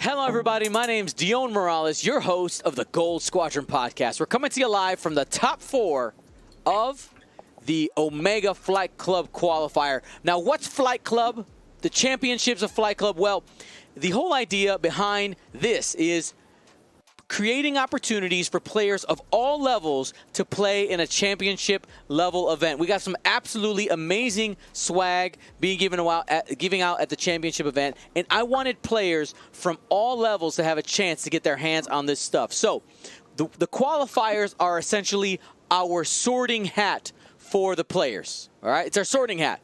Hello, everybody. My name's Daan Morales, your host of the Gold Squadron podcast. We're coming to you live from the top 4 of the Omega Flight Club qualifier. Now, what's Flight Club? The championships of Flight Club? Well, the whole idea behind this is creating opportunities for players of all levels to play in a championship level event. We got some absolutely amazing swag being giving out at the championship event, and I wanted players from all levels to have a chance to get their hands on this stuff. So the qualifiers are essentially our sorting hat for the players. All right, it's our sorting hat.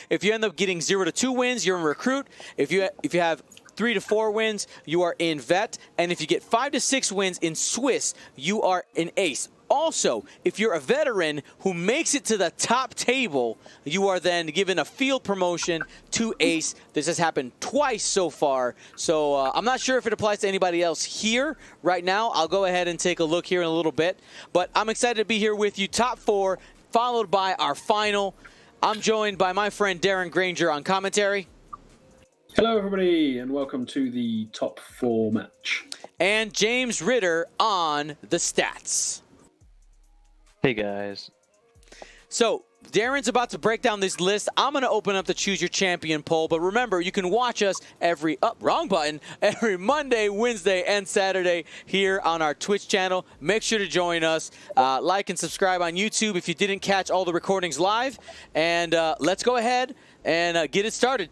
If you end up getting 0 to 2 wins, you're in recruit. If you have 3 to 4 wins, you are in vet. And if you get 5 to 6 wins in Swiss, you are in ace. Also, if you're a veteran who makes it to the top table, you are then given a field promotion to ace. This has happened twice so far. So I'm not sure if it applies to anybody else here right now. I'll go ahead and take a look here in a little bit. But I'm excited to be here with you. Top 4, followed by our final. I'm joined by my friend Darren Granger on commentary. Hello, everybody, and welcome to the top 4 match. And James Ritter on the stats. Hey, guys. So, Darren's about to break down this list. I'm going to open up the Choose Your Champion poll. But remember, you can watch us every Monday, Wednesday, and Saturday here on our Twitch channel. Make sure to join us. Like and subscribe on YouTube if you didn't catch all the recordings live. And let's go ahead and get it started.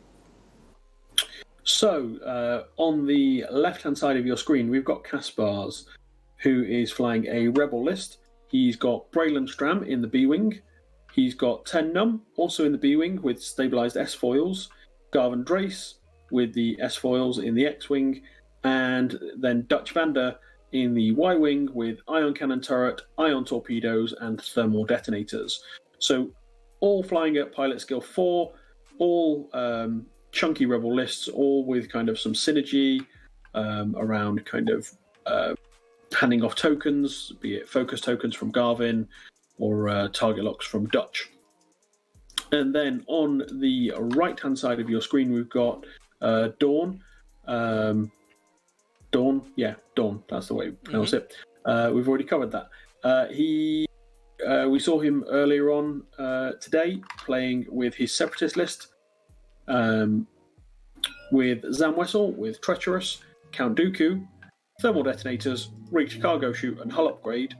So, on the left-hand side of your screen, we've got Kaspars, who is flying a Rebel list. He's got Braylon Stram in the B-Wing. He's got Ten Num, also in the B-Wing with stabilized S-foils. Garvin Drace with the S-foils in the X-Wing. And then Dutch Vander in the Y-Wing with ion cannon turret, ion torpedoes, and thermal detonators. So, all flying at pilot skill 4, all chunky Rebel lists, all with kind of some synergy around kind of handing off tokens, be it focus tokens from Garvin or target locks from Dutch. And then on the right-hand side of your screen, we've got Daan. Daan, that's the way you pronounce it. We've already covered that. We saw him earlier on today playing with his Separatist list. With Zam Wessel, with Treacherous, Count Dooku, Thermal Detonators, Rigged Cargo Chute and Hull Upgrade,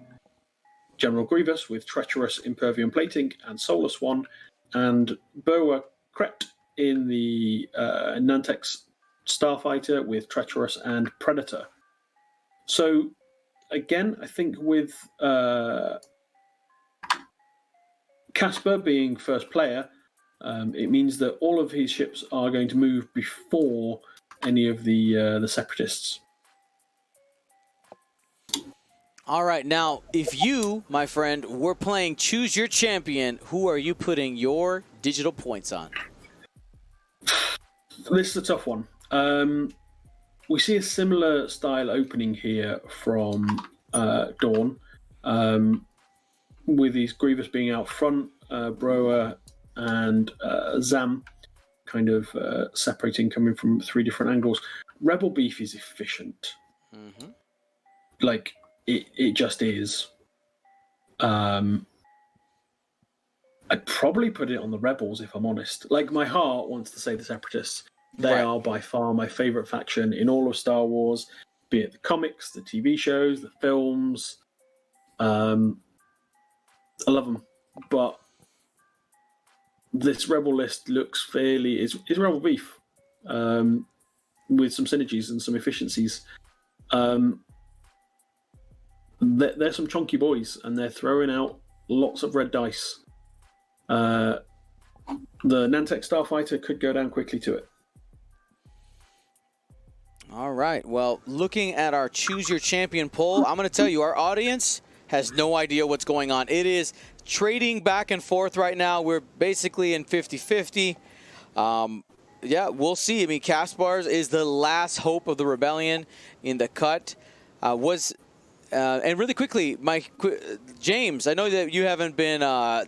General Grievous with Treacherous, Impervium Plating and Solar Swan, and Boa Kret in the Nantex Starfighter with Treacherous and Predator. So, again, I think with Caspar being first player, it means that all of his ships are going to move before any of the Separatists. All right, now, if you, my friend, were playing Choose Your Champion, who are you putting your digital points on? This is a tough one. We see a similar style opening here from Daan, with his Grievous being out front, Broa and Zam kind of separating, coming from 3 different angles. Rebel Beef is efficient. Mm-hmm. Like, it just is. I'd probably put it on the Rebels, if I'm honest. Like, my heart wants to say the Separatists. They are by far my favourite faction in all of Star Wars, be it the comics, the TV shows, the films. I love them. But this Rebel list looks fairly... is Rebel Beef, with some synergies and some efficiencies. They're some chunky boys, and they're throwing out lots of red dice. The Nantex Starfighter could go down quickly to it. All right. Well, looking at our Choose Your Champion poll, I'm going to tell you, our audience has no idea what's going on. It is trading back and forth right now. We're basically in 50-50. Yeah, we'll see. I mean, Kaspars is the last hope of the rebellion in the cut. And really quickly, James, I know that you haven't been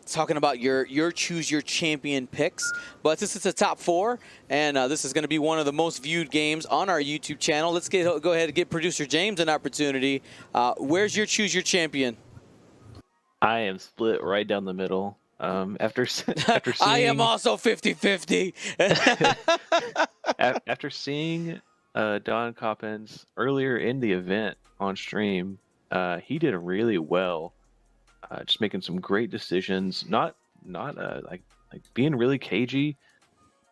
talking about your choose your champion picks, but since it's a top 4, and this is going to be one of the most viewed games on our YouTube channel, let's go ahead and give producer James an opportunity. Where's your choose your champion? I am split right down the middle. After seeing, I am also 50-50. After seeing Daan Coppens earlier in the event on stream, he did really well. Just making some great decisions. Not like being really cagey.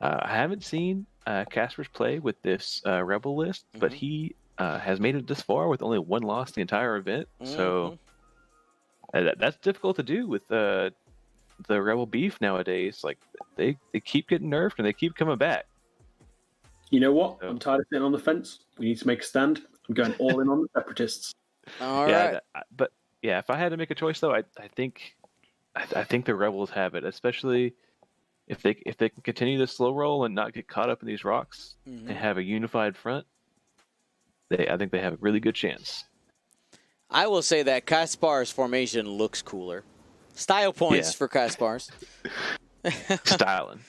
I haven't seen Kaspars play with this Rebel list, but he has made it this far with only 1 loss the entire event. So that's difficult to do with the Rebel beef nowadays. Like they keep getting nerfed and they keep coming back. You know what? I'm tired of sitting on the fence. We need to make a stand. I'm going all in on the Separatists. All right. But yeah, if I had to make a choice though, I think the Rebels have it, especially if they can continue the slow roll and not get caught up in these rocks and have a unified front. I think they have a really good chance. I will say that Kaspars' formation looks cooler. Style points for Kaspars. Styling.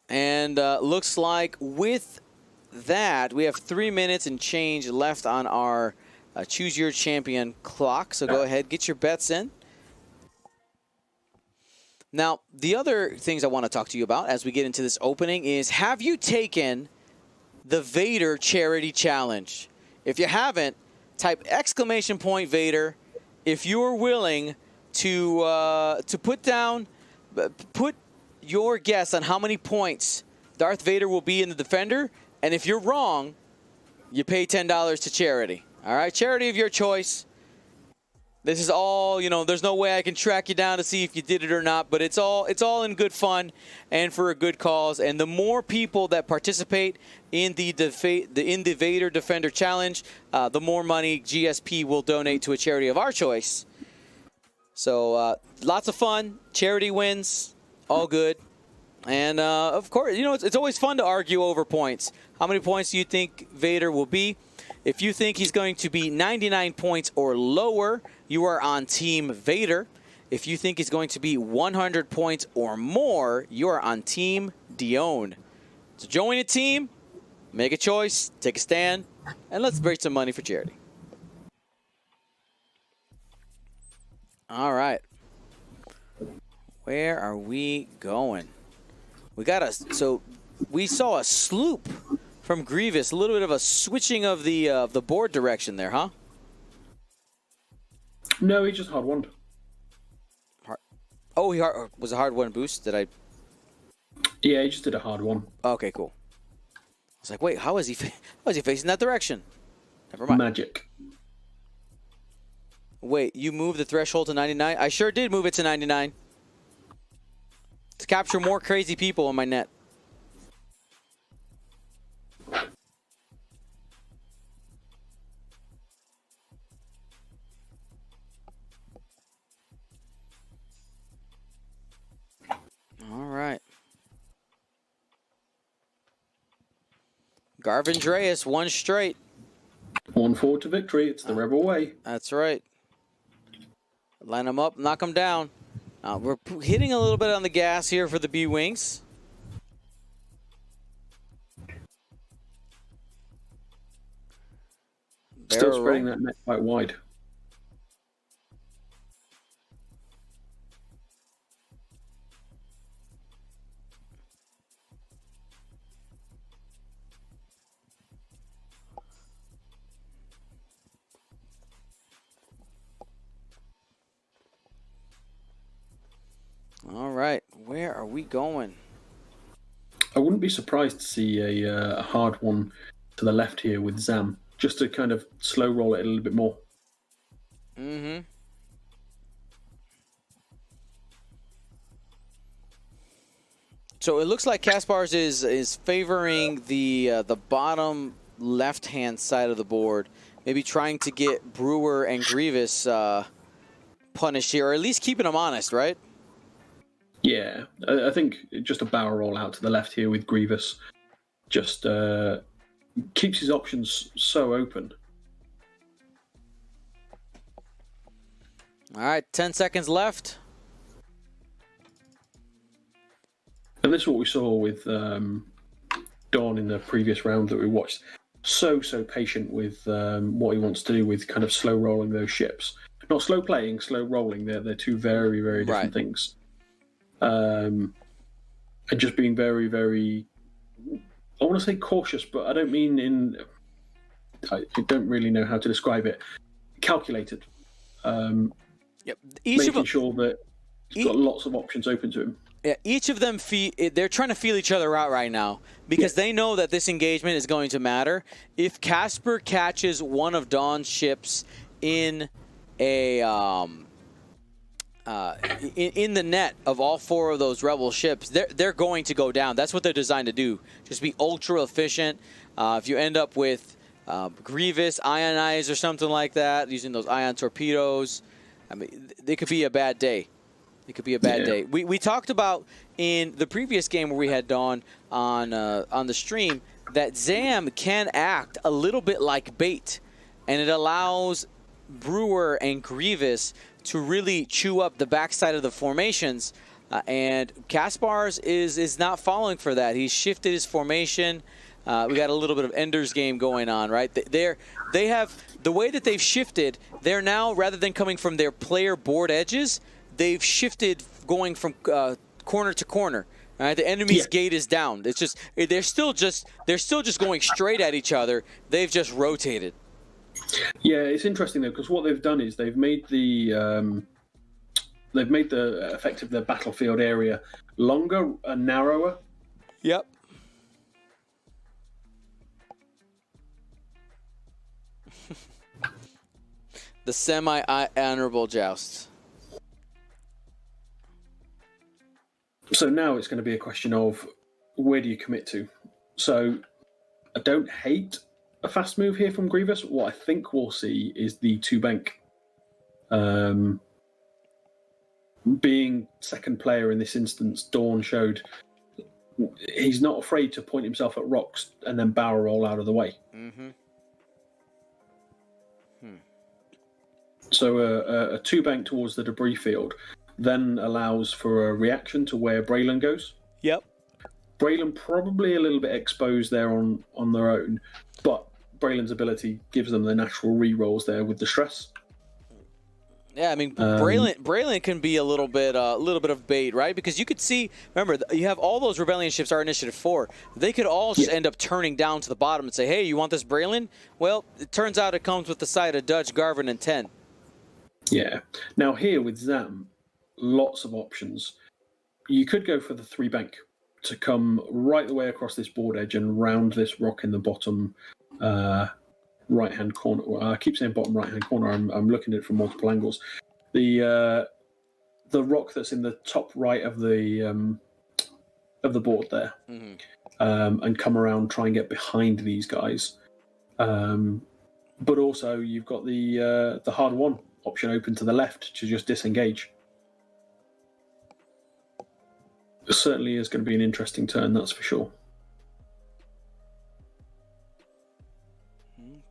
And looks like with that, we have 3 minutes and change left on our choose your champion clock. So go ahead, get your bets in. Now, the other things I want to talk to you about as we get into this opening is, have you taken the Vader Charity Challenge? If you haven't, type !Vader if you're willing to put your guess on how many points Darth Vader will be in the Defender, and if you're wrong, you pay $10 to charity. All right, charity of your choice. This is all, there's no way I can track you down to see if you did it or not, but it's all in good fun and for a good cause. And the more people that participate in the Vader Defender Challenge, the more money GSP will donate to a charity of our choice. So lots of fun, charity wins, all good. And of course, it's always fun to argue over points. How many points do you think Vader will be? If you think he's going to be 99 points or lower, you are on Team Vader. If you think he's going to be 100 points or more, you are on Team Daan. So join a team, make a choice, take a stand, and let's raise some money for charity. All right. Where are we going? So we saw a sloop from Grievous, a little bit of a switching of the board direction there, huh? No, he just hard won. Oh, was a hard one boost? Did I? Yeah, he just did a hard one. Okay, cool. I was like, wait, how is he facing that direction? Never mind. Magic. Wait, you moved the threshold to 99? I sure did move it to 99. To capture more crazy people in my net. All right. Garvin Dreas, 1 straight. 1 forward to victory. It's the Rebel way. That's right. Line them up, knock them down. We're hitting a little bit on the gas here for the B-Wings. Still spreading that net quite wide. All right, where are we going? I wouldn't be surprised to see a hard one to the left here with Zam, just to kind of slow roll it a little bit more. Mm-hmm. So it looks like Kaspars is favoring the bottom left-hand side of the board, maybe trying to get Brewer and Grievous punished here, or at least keeping them honest, right? Yeah, I think just a barrel roll out to the left here with Grievous. Just keeps his options so open. All right, 10 seconds left. And this is what we saw with Daan in the previous round that we watched. So patient with what he wants to do with kind of slow rolling those ships. Not slow playing, slow rolling. They're two very, very different things. And just being very, very, I want to say cautious, but I don't mean I don't really know how to describe it. Calculated. Yep. Making sure that he's got lots of options open to him. Yeah, each of them, they're trying to feel each other out right now because they know that this engagement is going to matter. If Kaspar catches one of Daan's ships in a in the net of all four of those rebel ships, they're going to go down. That's what they're designed to do. Just be ultra efficient. If you end up with Grievous, Ionize, or something like that, using those ion torpedoes, I mean, it could be a bad day. It could be a bad day. We talked about in the previous game where we had Daan on the stream that Zam can act a little bit like bait, and it allows Brewer and Grievous to really chew up the backside of the formations. And Kaspars is not falling for that. He's shifted his formation. We got a little bit of Ender's Game going on, right? They have the way that they've shifted. They're now, rather than coming from their player board edges, they've shifted going from corner to corner. Right? The enemy's gate is down. It's just they're still just going straight at each other. They've just rotated. Yeah, it's interesting though because what they've done is they've made the effect of their battlefield area longer and narrower. Yep. The semi-honorable joust. So now it's going to be a question of where do you commit to? So I don't hate a fast move here from Grievous. What I think we'll see is the two bank. Being second player in this instance, Daan showed he's not afraid to point himself at rocks and then barrel roll out of the way. Mm-hmm. So a two bank towards the debris field then allows for a reaction to where Braylon goes. Yep. Braylon probably a little bit exposed there on their own, but Braylon's ability gives them the natural re-rolls there with the stress. Yeah, I mean, Braylon can be a little bit of bait, right? Because you could see, remember, you have all those Rebellion ships are Initiative 4. They could all just end up turning down to the bottom and say, hey, you want this Braylon? Well, it turns out it comes with the side of Dutch, Garvin, and 10. Yeah. Now here with Zam, lots of options. You could go for the three bank to come right the way across this board edge and round this rock in the bottom right-hand corner. Well, I keep saying bottom right-hand corner. I'm looking at it from multiple angles. The rock that's in the top right of the board there, and come around, try and get behind these guys. But also you've got the hard one option open to the left to just disengage. It certainly is going to be an interesting turn, that's for sure.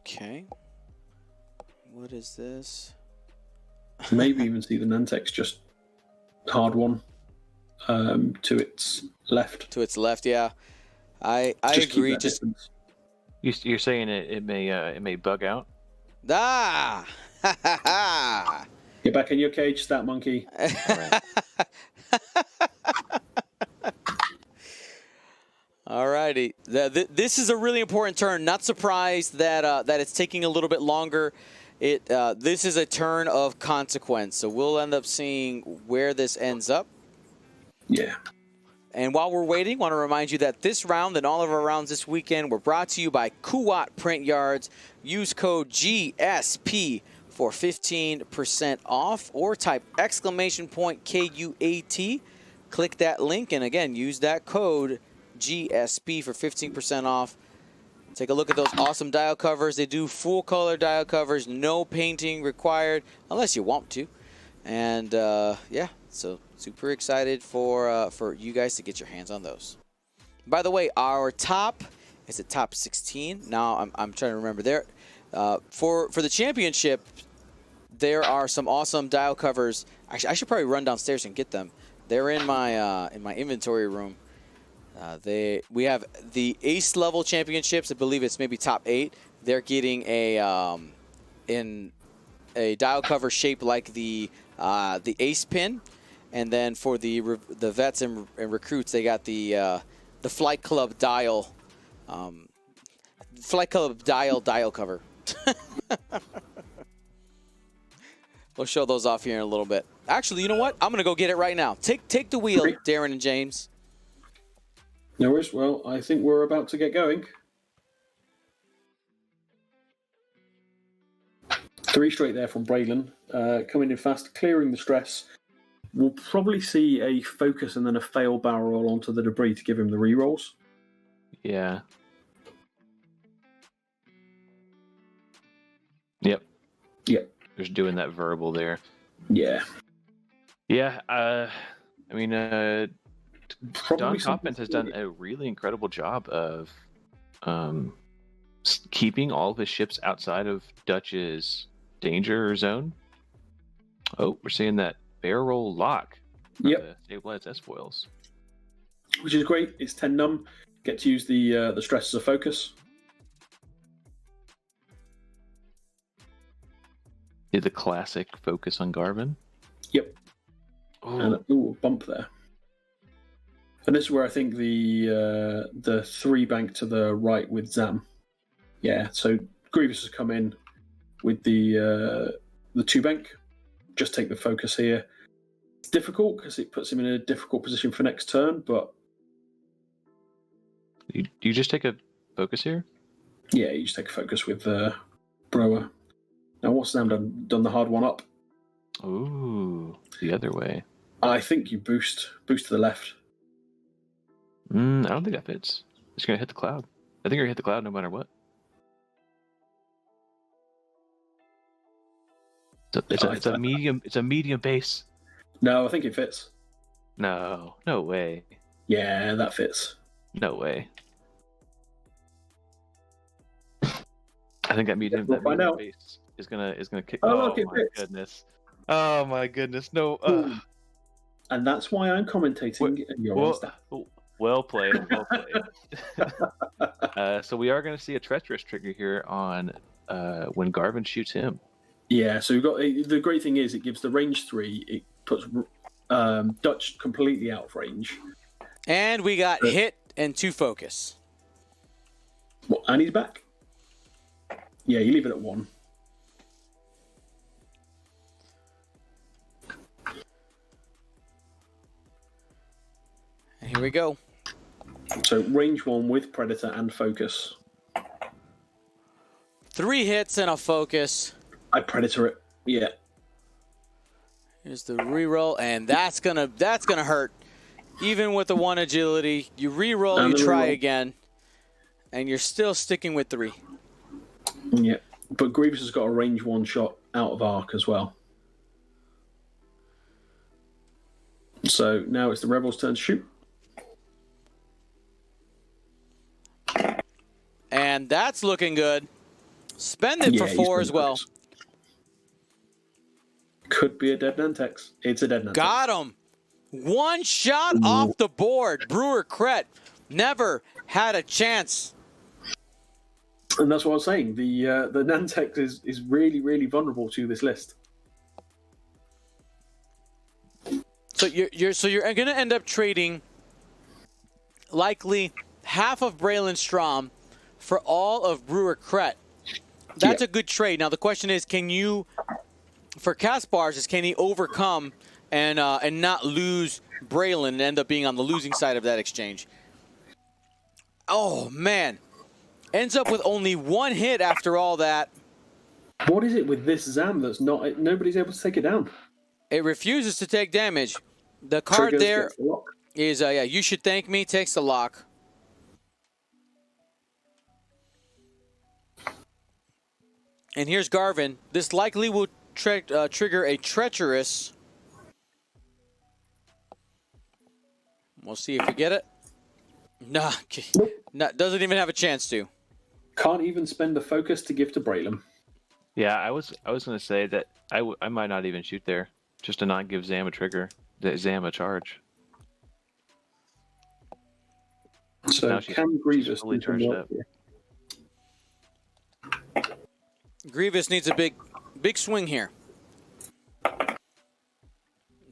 Okay. What is this? Maybe even see the Nantex just hard one to its left. To its left, yeah. I agree. Just you're saying it may bug out. Ah! Get back in your cage, stat monkey. All righty. This is a really important turn. Not surprised that it's taking a little bit longer. This is a turn of consequence, so we'll end up seeing where this ends up. Yeah. And while we're waiting, I want to remind you that this round and all of our rounds this weekend were brought to you by Kuwait Print Yards. Use code GSP for 15% off, or type !KUAT. Click that link, and again, use that code GSP for 15% off. Take a look at those awesome dial covers. They do full color dial covers, no painting required unless you want to. And yeah, so super excited for you guys to get your hands on those. By the way, our top is it top 16? Now I'm trying to remember. There, for the championship, there are some awesome dial covers. Actually, I should probably run downstairs and get them. They're in my inventory room. We have the ace level championships. I believe it's maybe top 8. They're getting a in a dial cover shaped like the ace pin, and then for the vets and recruits, they got the Flight Club dial dial cover. We'll show those off here in a little bit. Actually, you know what? I'm gonna go get it right now. Take the wheel, Darren and James. No worries. Well, I think we're about to get going. 3 straight there from Braylon. Coming in fast, clearing the stress. We'll probably see a focus and then a fail barrel roll onto the debris to give him the rerolls. Yeah. Yep. Yep. Just doing that verbal there. Yeah. Yeah. I mean, Probably Daan Coppens has done a really incredible job of keeping all of his ships outside of Dutch's danger zone. Oh, we're seeing that barrel lock. Yep. Stabilized S-foils. Which is great. It's 10 num. Get to use the stress as a focus. Did the classic focus on Garvin. Yep. Ooh. And a bump there. And this is where I think the 3 bank to the right with Zam. Yeah, so Grievous has come in with the 2 bank. Just take the focus here. It's difficult because it puts him in a difficult position for next turn, but... Do you just take a focus here? Yeah, you just take a focus with Brower. Now, what's Zam done the hard one up? Ooh, the other way. I think you boost to the left. I don't think that fits. It's going to hit the cloud. I think you're going to hit the cloud no matter what. It's a medium. It's a medium base. No, I think it fits. No way. Yeah, that fits. No way. I think that medium base is gonna kick. Oh, look, it my fits. goodness! Oh my goodness! No. And that's why I'm commentating. And you're on staff. Well played. Well played. So we are going to see a treacherous trigger here on when Garvin shoots him. Yeah. So we've got the great thing is it gives the range 3. It puts Dutch completely out of range. And we got hit and 2 focus. What, and he's back. Yeah, you leave it at 1. And here we go. So range 1 with Predator and focus. 3 hits and a focus. I Predator it. Yeah. Here's the reroll, and that's gonna hurt. Even with the 1 agility, you reroll, you try again, and you're still sticking with 3. Yeah. But Grievous has got a range 1 shot out of arc as well. So now it's the Rebels' turn to shoot. And that's looking good. Spend it for 4 as well. Could be a dead Nantex. It's a dead Nantex. Got him. 1 shot off the board. Brewer Kret never had a chance. And that's what I was saying. The Nantex is really, really vulnerable to this list. So you're going to end up trading likely half of Braylon Strom for all of Brewer Kret. That's a good trade. Now the question is, can you, for Kaspars, can he overcome and not lose Braylon and end up being on the losing side of that exchange? Oh man, ends up with only 1 hit after all that. What is it with this Zam that's nobody's able to take it down? It refuses to take damage. The card Triggers, there gets the lock. is you should thank me, takes the lock. And here's Garvin. This likely will trigger a treacherous. We'll see if we get it. Nah, Doesn't even have a chance to. Can't even spend the focus to give to Braylon. Yeah, I was going to say that I might not even shoot there, just to not give Zam a trigger, Zam a charge. So can Grievous fully charged up. Grievous needs a big swing here.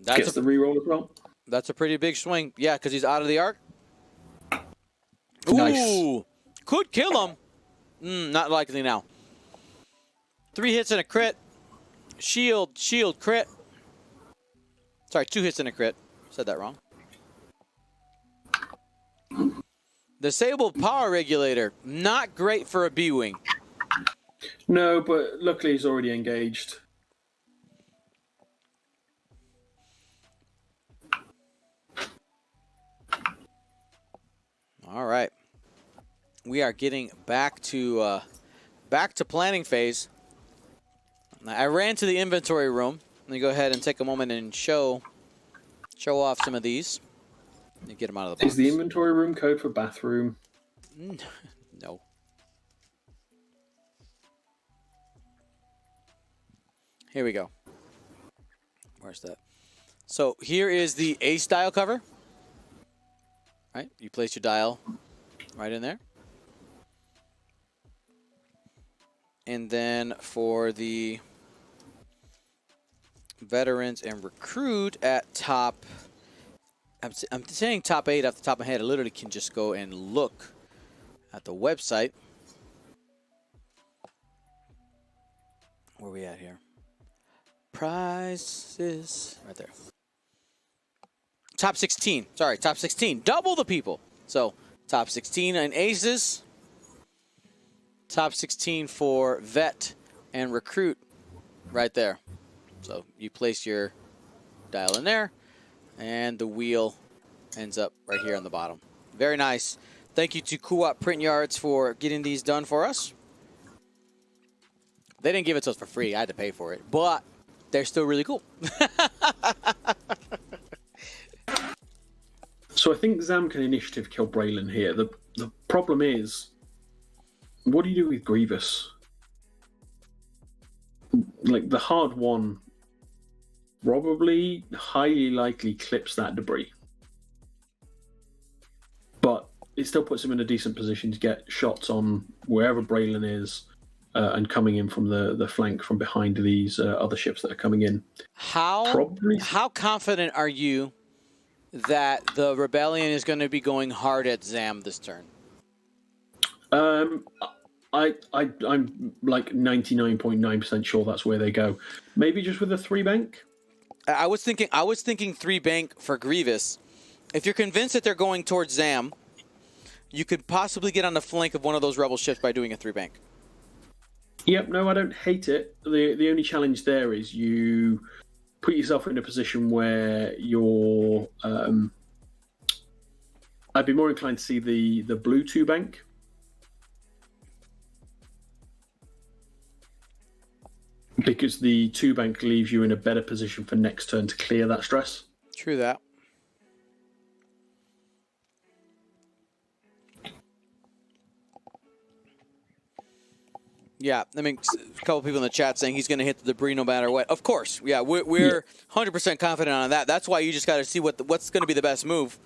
Gets the reroll as well. That's a pretty big swing. Yeah, because he's out of the arc. Nice. Ooh, could kill him. Not likely now. 3 hits and a crit. Shield, crit. Sorry, 2 hits and a crit. Said that wrong. Disabled power regulator. Not great for a B-Wing. No, but luckily he's already engaged. All right. We are getting back to planning phase. I ran to the inventory room. Let me go ahead and take a moment and show off some of these. Let me get them out of the box. Is the inventory room code for bathroom? No. Here we go. Where's that? So here is the Ace dial cover. Right, you place your dial right in there. And then for the veterans and recruit at top, I'm saying top 8 off the top of my head. I literally can just go and look at the website. Where are we at here? Prizes, right there. Top 16, sorry, top 16, double the people. So top 16 in aces, top 16 for vet and recruit right there. So you place your dial in there and the wheel ends up right here on the bottom. Very nice. Thank you to Co-op Print Yards for getting these done for us. They didn't give it to us for free. I had to pay for it, but they're still really cool. So I think Zam can initiative kill Braylon here. The problem is, what do you do with Grievous? Like, the hard one probably highly likely clips that debris. But it still puts him in a decent position to get shots on wherever Braylon is and coming in from the flank from behind these other ships that are coming in. How confident are you that the Rebellion is going to be going hard at Zam this turn? I'm like 99.9% sure that's where they go. Maybe just with a 3-bank? I was thinking 3-bank for Grievous. If you're convinced that they're going towards Zam, you could possibly get on the flank of one of those rebel ships by doing a 3-bank. Yep, no, I don't hate it. The only challenge there is you put yourself in a position where you're... I'd be more inclined to see the blue 2-bank. Because the 2-bank leaves you in a better position for next turn to clear that stress. True that. Yeah, I mean, a couple people in the chat saying he's going to hit the debris no matter what. Of course, yeah, we're 100% confident on that. That's why you just got to see what's going to be the best move.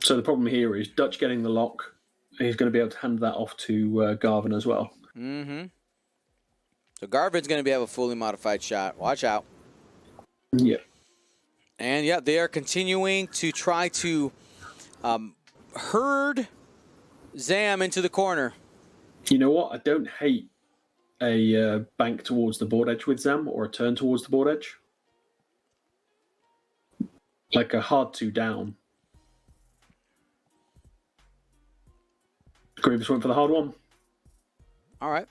So the problem here is Dutch getting the lock. He's going to be able to hand that off to Garvin as well. Mm-hmm. So Garvin's going to have a fully modified shot. Watch out. Yeah. And, yeah, they are continuing to try to herd Zam into the corner. You know what? I don't hate a bank towards the board edge with Zam or a turn towards the board edge. Like a hard 2 down. Grievous went for the hard 1. All right.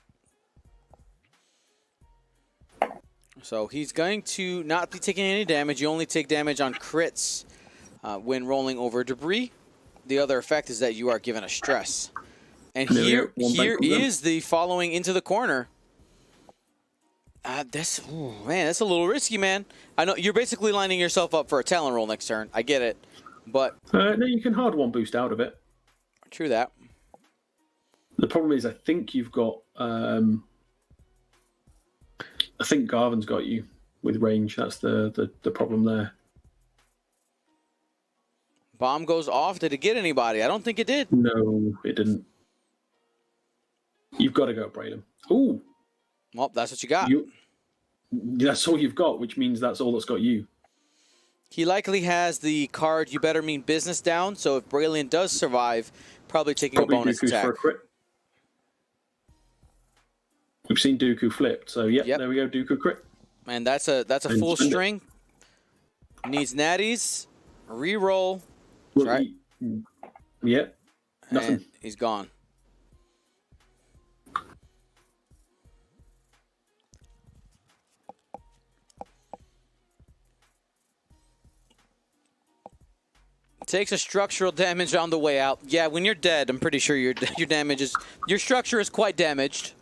So he's going to not be taking any damage. You only take damage on crits when rolling over debris. The other effect is that you are given a stress. And here is the following into the corner. That's a little risky, man. I know you're basically lining yourself up for a talent roll next turn. I get it, but no, you can hard 1 boost out of it. True that. The problem is, I think you've got. I think Garvin's got you with range. That's the problem there. Bomb goes off. Did it get anybody? I don't think it did. No, it didn't. You've got to go Braylon. Ooh. Well, that's what you got. That's all you've got, which means that's all that's got you. He likely has the card "You Better Mean Business" down, so if Braylon does survive, probably taking a bonus Dooku's attack. for a crit. We've seen Dooku flipped, so yep. There we go, Dooku crit. And that's a full string. Needs natties, reroll. Right. Yep. Nothing. And he's gone. Takes a structural damage on the way out. Yeah, when you're dead, I'm pretty sure your damage is your structure is quite damaged.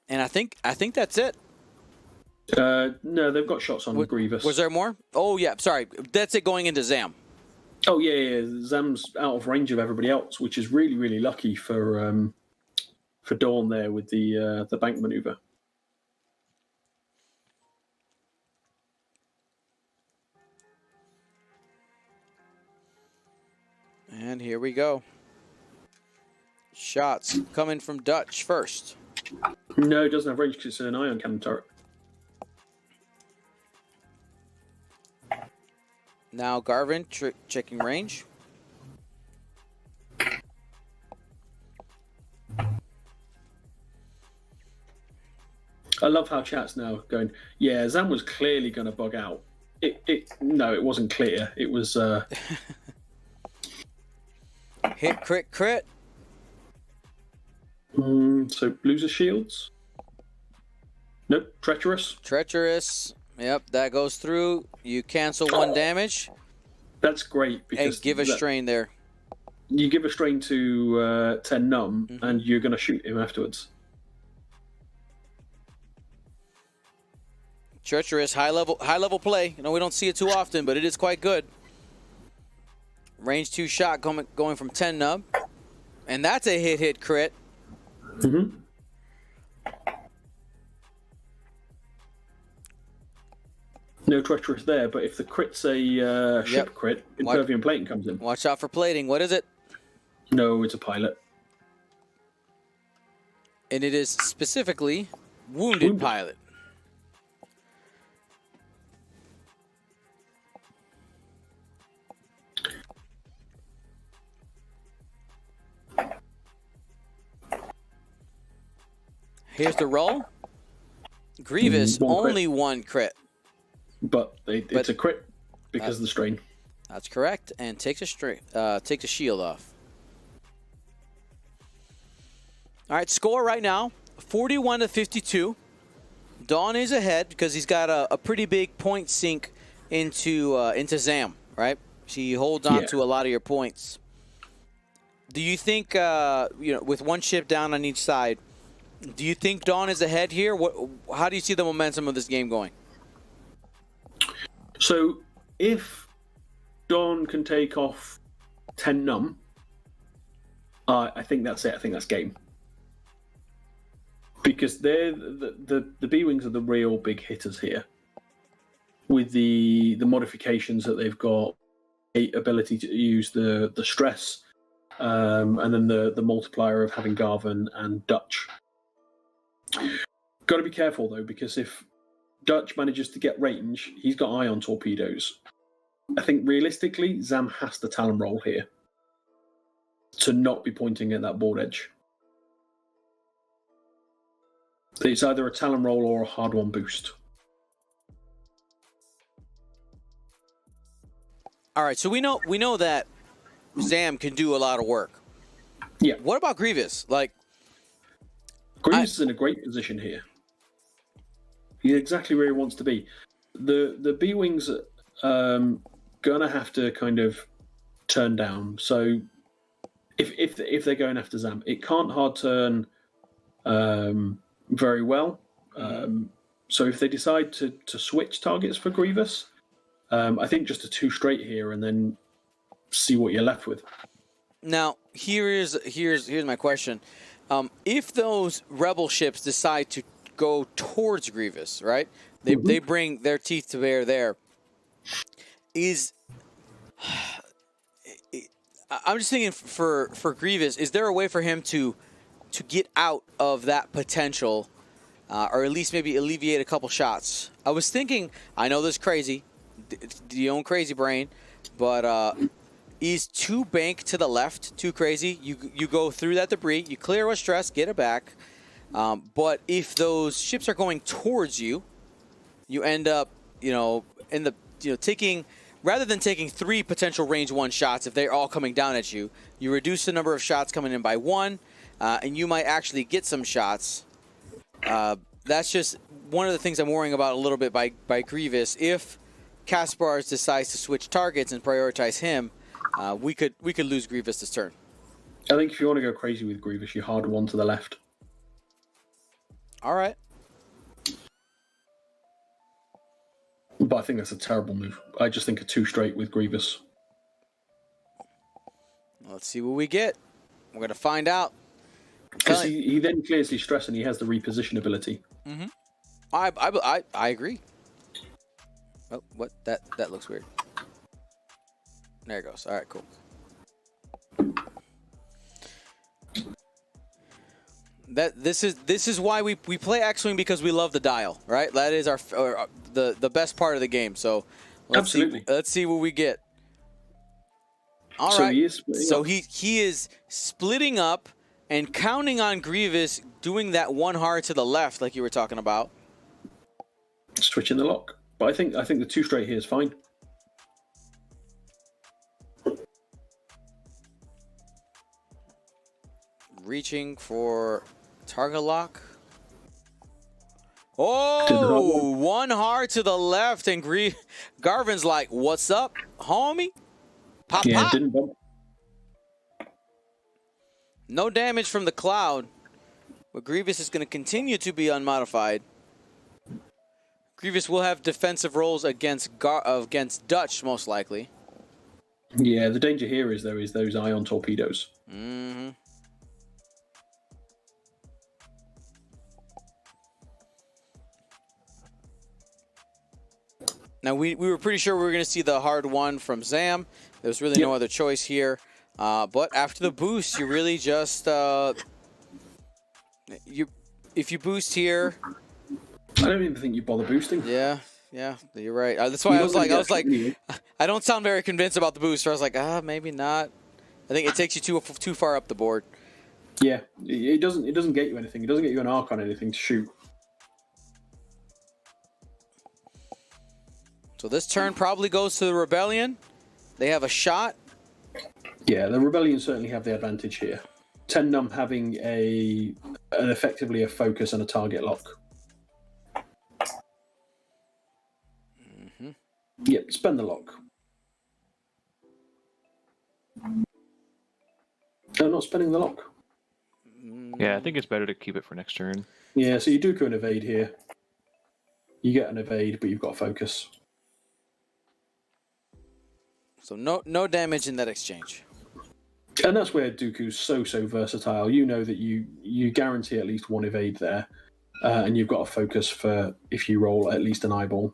And I think that's it. No, they've got shots on Grievous. Was there more? Oh yeah, sorry. That's it going into Zam. Oh yeah. Zam's out of range of everybody else, which is really, really lucky for Dawn there with the bank maneuver. And here we go. Shots coming from Dutch first. No, it doesn't have range because it's an ion cannon turret. Now Garvin checking range. I love how chat's now going, yeah, Zam was clearly going to bug out. No, it wasn't clear. It was... Hit, crit. So loser shields. Nope, treacherous. Yep, that goes through. You cancel 1 damage. That's great because and give a strain there. You give a strain to 10 numb, and you're going to shoot him afterwards. Treacherous, high level play. You know, we don't see it too often, but it is quite good. Range 2 shot going from 10 nub. And that's a hit crit. No treacherous there, but if the crit's a ship crit, Impervium plating comes in. Watch out for plating. What is it? No, it's a pilot. And it is specifically wounded pilot. Here's the roll. Grievous, only 1 crit. But it's a crit because of the strain. That's correct. And takes a shield off. All right, score right now, 41-52. Daan is ahead because he's got a pretty big point sink into Zam, right? She holds on to a lot of your points. Do you think, with 1 ship down on each side, do you think Daan is ahead here? How do you see the momentum of this game going? So, if Daan can take off 10 numb, I think that's it. I think that's game. Because they're the B-Wings are the real big hitters here. With the modifications that they've got, the ability to use the stress, and then the multiplier of having Garvin and Dutch. Got to be careful though, because if Dutch manages to get range, he's got ion torpedoes. I think realistically, Zam has to Talon roll here to not be pointing at that board edge. It's either a Talon roll or a hard one boost. All right, so we know that Zam can do a lot of work. Yeah. What about Grievous? Grievous is in a great position here. He's exactly where he wants to be. The B-Wings gonna have to kind of turn down. So if they're going after Zam, it can't hard turn very well. So if they decide to switch targets for Grievous, I think just a 2 straight here, and then see what you're left with. Now, here's my question. If those rebel ships decide to go towards Grievous, right? They bring their teeth to bear there. I'm just thinking for Grievous, is there a way for him to get out of that potential, or at least maybe alleviate a couple shots? I was thinking, I know this is crazy, Daan crazy brain, but is 2 bank to the left too crazy? You go through that debris, you clear with stress, get it back. But if those ships are going towards you, you end up, taking, rather than taking 3 potential range 1 shots, if they're all coming down at you, you reduce the number of shots coming in by 1, and you might actually get some shots. That's just one of the things I'm worrying about a little bit by Grievous. If Kaspars decides to switch targets and prioritize him, we could lose Grievous this turn. I think if you want to go crazy with Grievous, you hard 1 to the left. All right. But I think that's a terrible move. I just think a 2 straight with Grievous. Let's see what we get. We're going to find out. Because he then clears his stress and he has the reposition ability. Mm-hmm. I agree. Oh, what? That looks weird. There it goes. All right, cool. This is why we play X-Wing, because we love the dial, right? That is the best part of the game. So let's see what we get. All right. So he is splitting up and counting on Grievous doing that 1 hard to the left, like you were talking about. Switching the lock, but I think the 2 straight here is fine. Reaching for target lock. Oh, 1 hard to the left, and Garvin's like, "What's up, homie?" Pop, yeah, pop. Didn't bump. No damage from the cloud, but Grievous is going to continue to be unmodified. Grievous will have defensive rolls against Dutch, most likely. Yeah, the danger here is those ion torpedoes. Mm-hmm. Now, we were pretty sure we were going to see the hard 1 from Zam. There was really no other choice here. But after the boost, you really just... if you boost here... I don't even think you bother boosting. Yeah, you're right. That's why I was like, I don't sound very convinced about the boost. So I was like, maybe not. I think it takes you too far up the board. Yeah, it doesn't get you anything. It doesn't get you an arc on anything to shoot. So this turn probably goes to the Rebellion. They have a shot. Yeah, the Rebellion certainly have the advantage here. 10 num having effectively a focus and a target lock. Mm-hmm. Yep, spend the lock. No, not spending the lock. Yeah, I think it's better to keep it for next turn. Yeah, so you do go an evade here. You get an evade, but you've got focus. So no damage in that exchange. And that's where Dooku's so versatile. You know that you guarantee at least 1 evade there, and you've got a focus for if you roll at least an eyeball.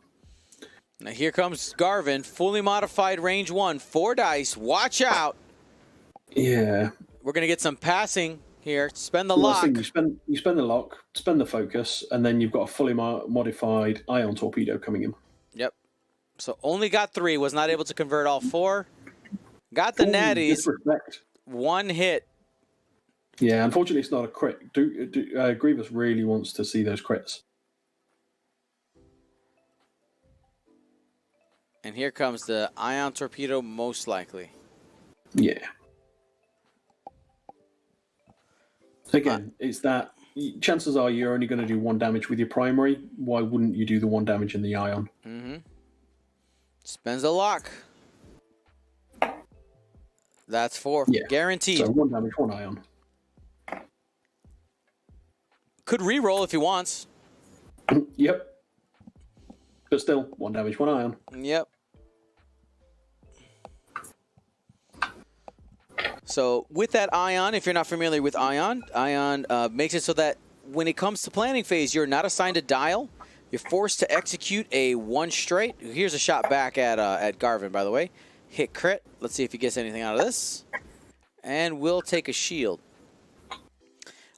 Now here comes Garvin, fully modified range 1, 4 dice. Watch out. Yeah. We're going to get some passing here. Spend the lock. You spend the lock, spend the focus, and then you've got a fully modified ion torpedo coming in. Yep. So only got 3, was not able to convert all 4. Got the natties. Disrespect. 1 hit. Yeah, unfortunately it's not a crit. Grievous really wants to see those crits. And here comes the ion torpedo, most likely. Yeah. Again, it's that chances are you're only going to do 1 damage with your primary. Why wouldn't you do the 1 damage in the ion? Mm-hmm. Spends the lock. That's 4. Yeah. Guaranteed. So 1 damage, 1 ion. Could re-roll if he wants. Yep. But still, 1 damage, 1 ion. Yep. So with that Ion, if you're not familiar with Ion makes it so that when it comes to planning phase, you're not assigned a dial. You're forced to execute a one straight. Here's a shot back at Garvin, by the way. Hit crit. Let's see if he gets anything out of this. And we'll take a shield.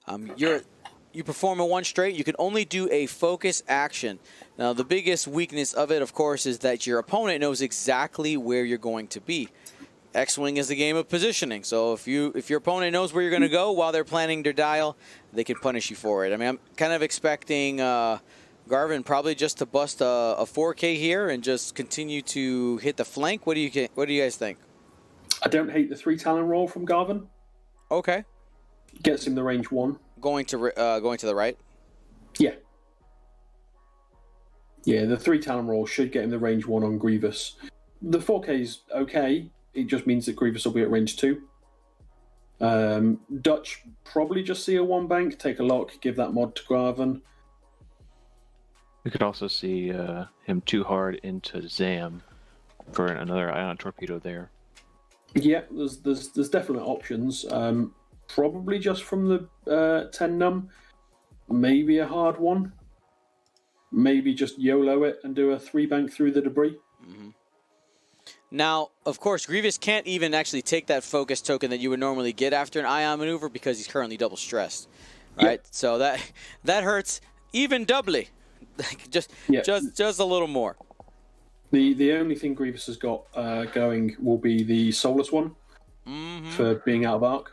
You perform a one straight. You can only do a focus action. Now, the biggest weakness of it, of course, is that your opponent knows exactly where you're going to be. X-Wing is the game of positioning. So if your opponent knows where you're going to go while they're planning their dial, they can punish you for it. I mean, I'm kind of expecting Garvin probably just to bust a 4K here and just continue to hit the flank. What do you guys think? I don't hate the 3 Talon roll from Garvin. Okay. Gets him the range 1. Going to the right? Yeah. Yeah, the 3 Talon roll should get him the range 1 on Grievous. The 4K is okay. It just means that Grievous will be at range 2. Dutch probably just see a 1 bank, take a lock, give that mod to Garvin. We could also see him too hard into Zam for another ion torpedo there. Yeah, there's definite options. Probably just from the 10 num. Maybe a hard one. Maybe just YOLO it and do a 3 bank through the debris. Mm-hmm. Now, of course, Grievous can't even actually take that focus token that you would normally get after an ion maneuver because he's currently double stressed, right? Yep. So that hurts even doubly, just a little more. The only thing Grievous has got going will be the Soulless one for being out of arc.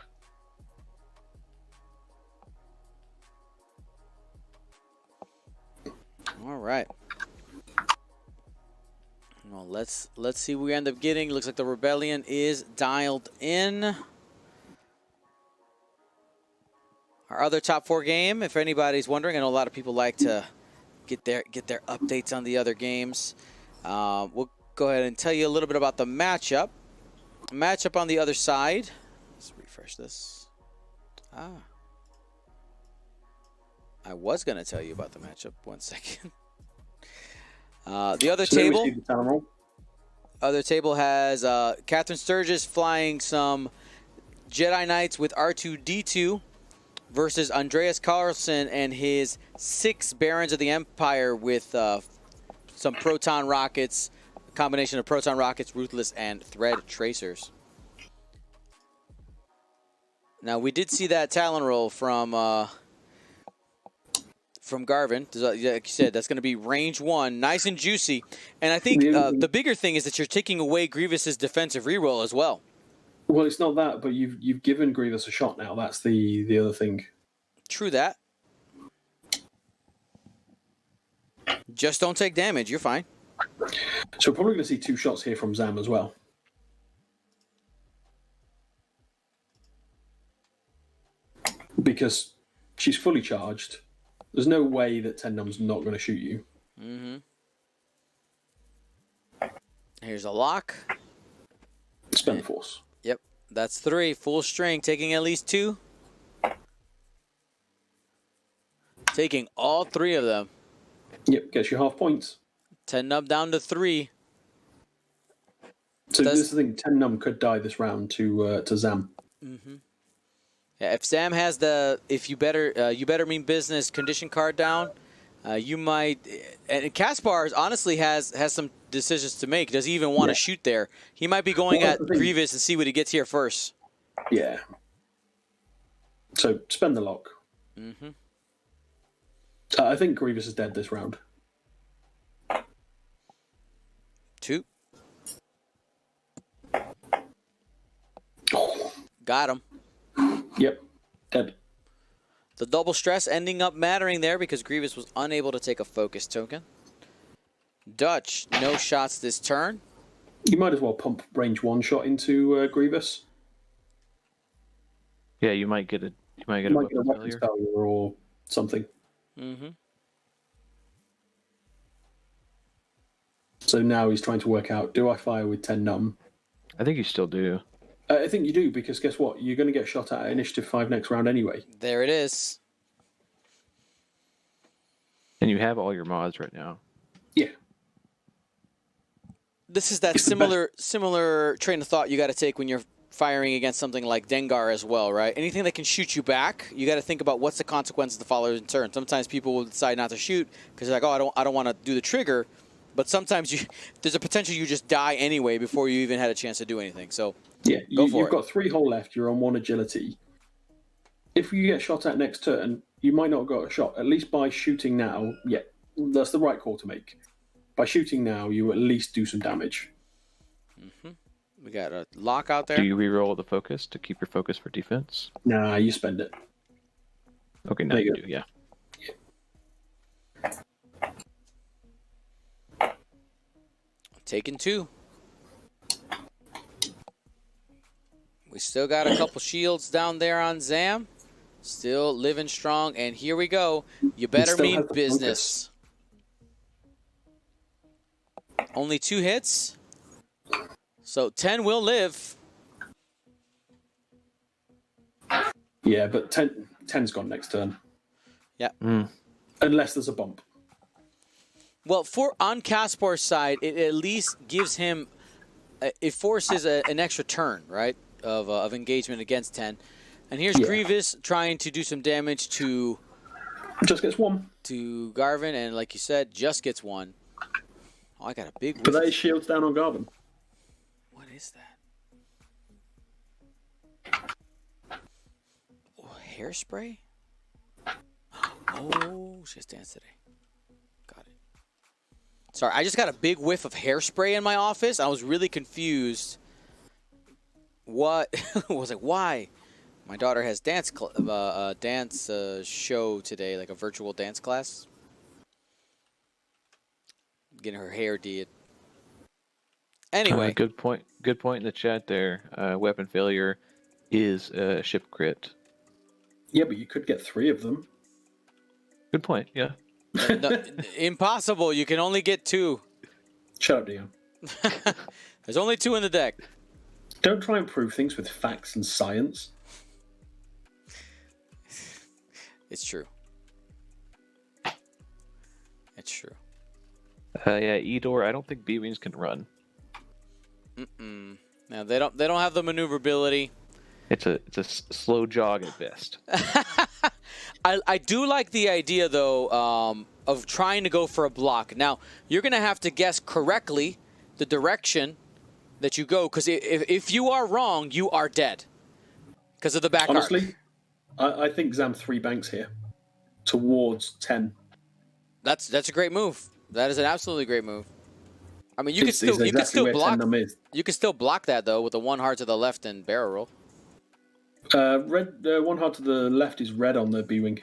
All right. Well, let's see what we end up getting. Looks like the Rebellion is dialed in. Our other top 4 game, if anybody's wondering, I know a lot of people like to get their updates on the other games. We'll go ahead and tell you a little bit about the matchup. Matchup on the other side. Let's refresh this. I was going to tell you about the matchup. 1 second. The other table has Catherine Sturgis flying some Jedi Knights with R2-D2 versus Andreas Carlson and his 6 Barons of the Empire with some proton rockets, a combination of proton rockets, Ruthless, and Thread Tracers. Now, we did see that Talon roll from Garvin. Like you said, that's going to be range 1, nice and juicy. And I think the bigger thing is that you're taking away Grievous's defensive reroll as well. Well, it's not that, but you've given Grievous a shot now. That's the other thing. True that. Just don't take damage. You're fine. So we're probably going to see 2 shots here from Zam as well. Because she's fully charged. There's no way that 10 num's not going to shoot you. Mm-hmm. Here's a lock. Spend the force. Yep, that's 3. Full string, taking at least 2. Taking all 3 of them. Yep, gets you half points. 10 num down to 3. So this is the thing, 10 num could die this round to Zam. Mm-hmm. Yeah, if Zam has the you better mean business condition card down, you might. And Kaspars honestly has some decisions to make. Does he even want to shoot there? He might be going at Grievous and see what he gets here first. Yeah. So spend the lock. Mm-hmm. I think Grievous is dead this round. 2. Got him. Yep, dead. The double stress ending up mattering there because Grievous was unable to take a focus token. Dutch, no shots this turn. You might as well pump range 1 shot into Grievous. Yeah, you might get a weapon failure or something. Mm-hmm. So now he's trying to work out, do I fire with 10 num? I think you still do. I think you do, because guess what? You're going to get shot at Initiative 5 next round anyway. There it is. And you have all your mods right now. Yeah. This is that similar train of thought you got to take when you're firing against something like Dengar as well, right? Anything that can shoot you back, you got to think about what's the consequences of the following turn. Sometimes people will decide not to shoot because they're like, oh, I don't want to do the trigger. But sometimes there's a potential you just die anyway before you even had a chance to do anything. So yeah, go for you've it. got 3 hull left. You're on 1 agility. If you get shot at next turn, you might not have got a shot. At least by shooting now, yeah, that's the right call to make. By shooting now, you at least do some damage. Mm-hmm. We got a lock out there. Do you reroll the focus to keep your focus for defense? Nah, you spend it. Okay, now you do, yeah. Taking 2. We still got a couple shields down there on Zam. Still living strong, and here we go. You better mean business. Only 2 hits. So 10 will live. Yeah, but 10's gone next turn. Yeah. Unless there's a bump. Well, on Kaspars' side, it at least gives him, it forces an extra turn, right, of engagement against 10. And here's Grievous trying to do some damage to... Just gets 1. To Garvin, and like you said, just gets 1. Oh, I got a big... But that is shields down on Garvin. What is that? Oh, hairspray? Oh, she has dance today. Got it. Sorry, I just got a big whiff of hairspray in my office. I was really confused. What? I was like, why? My daughter has dance show today, like a virtual dance class. Getting her hair did. Anyway. Good point. Good point in the chat there. Weapon failure is a ship crit. Yeah, but you could get 3 of them. Good point, yeah. No, impossible. You can only get 2. Shut up, Daan. There's only 2 in the deck. Don't try and prove things with facts and science. It's true. It's true. Yeah, Edor, I don't think B-Wings can run. No, they don't have the maneuverability. It's a slow jog at best. I do like the idea, though, of trying to go for a block. Now, you're going to have to guess correctly the direction that you go, because if you are wrong, you are dead because of the back Honestly, arc. I think Zam 3 banks here towards 10. That's a great move. That is an absolutely great move. I mean, you could still block. You could still block that though with a 1 hard to the left and barrel roll. Red 1 hard to the left is red on the B-wing.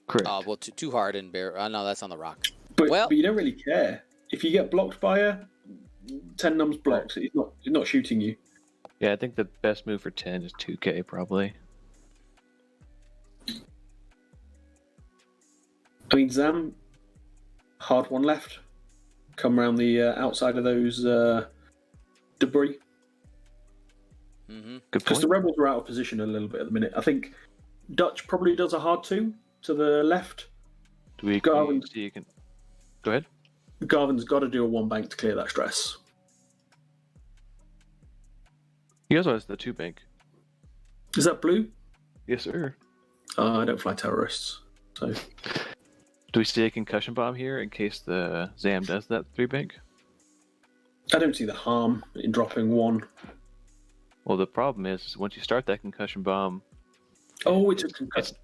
Correct. Well, 2 hard and barrel. No, that's on the rock. But you don't really care if you get blocked by a 10 numbs blocks. He's not shooting you. Yeah, I think the best move for 10 is 2K probably. I mean, Zam, hard 1 left. Come around the outside of those debris. Good Because point. the rebels are out of position a little bit at the minute. I think Dutch probably does a hard 2 to the left. Do we Garvin. see you can... Go ahead. Garvin's got to do a 1 bank to clear that stress. He also has the 2 bank. Is that blue? Yes, sir. I don't fly terrorists. So Do we see a concussion bomb here in case the Zam does that 3 bank? I don't see the harm in dropping 1. Well, the problem is once you start that concussion bomb... Oh, it's a concussion.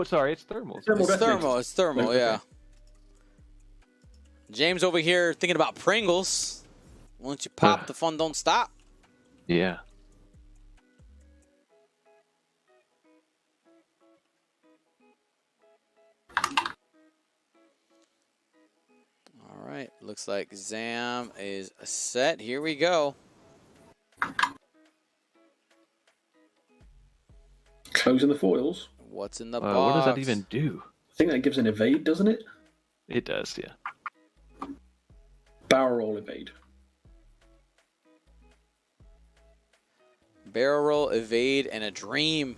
sorry, it's thermal. It's thermal, yeah. James over here thinking about Pringles. Once you pop, the fun don't stop. Yeah. All right, looks like Zam is set. Here we go. Closing the foils. What's in the box? What does that even do? I think that gives an evade, doesn't it? It does, yeah. Barrel roll evade. Barrel roll, evade, and a dream.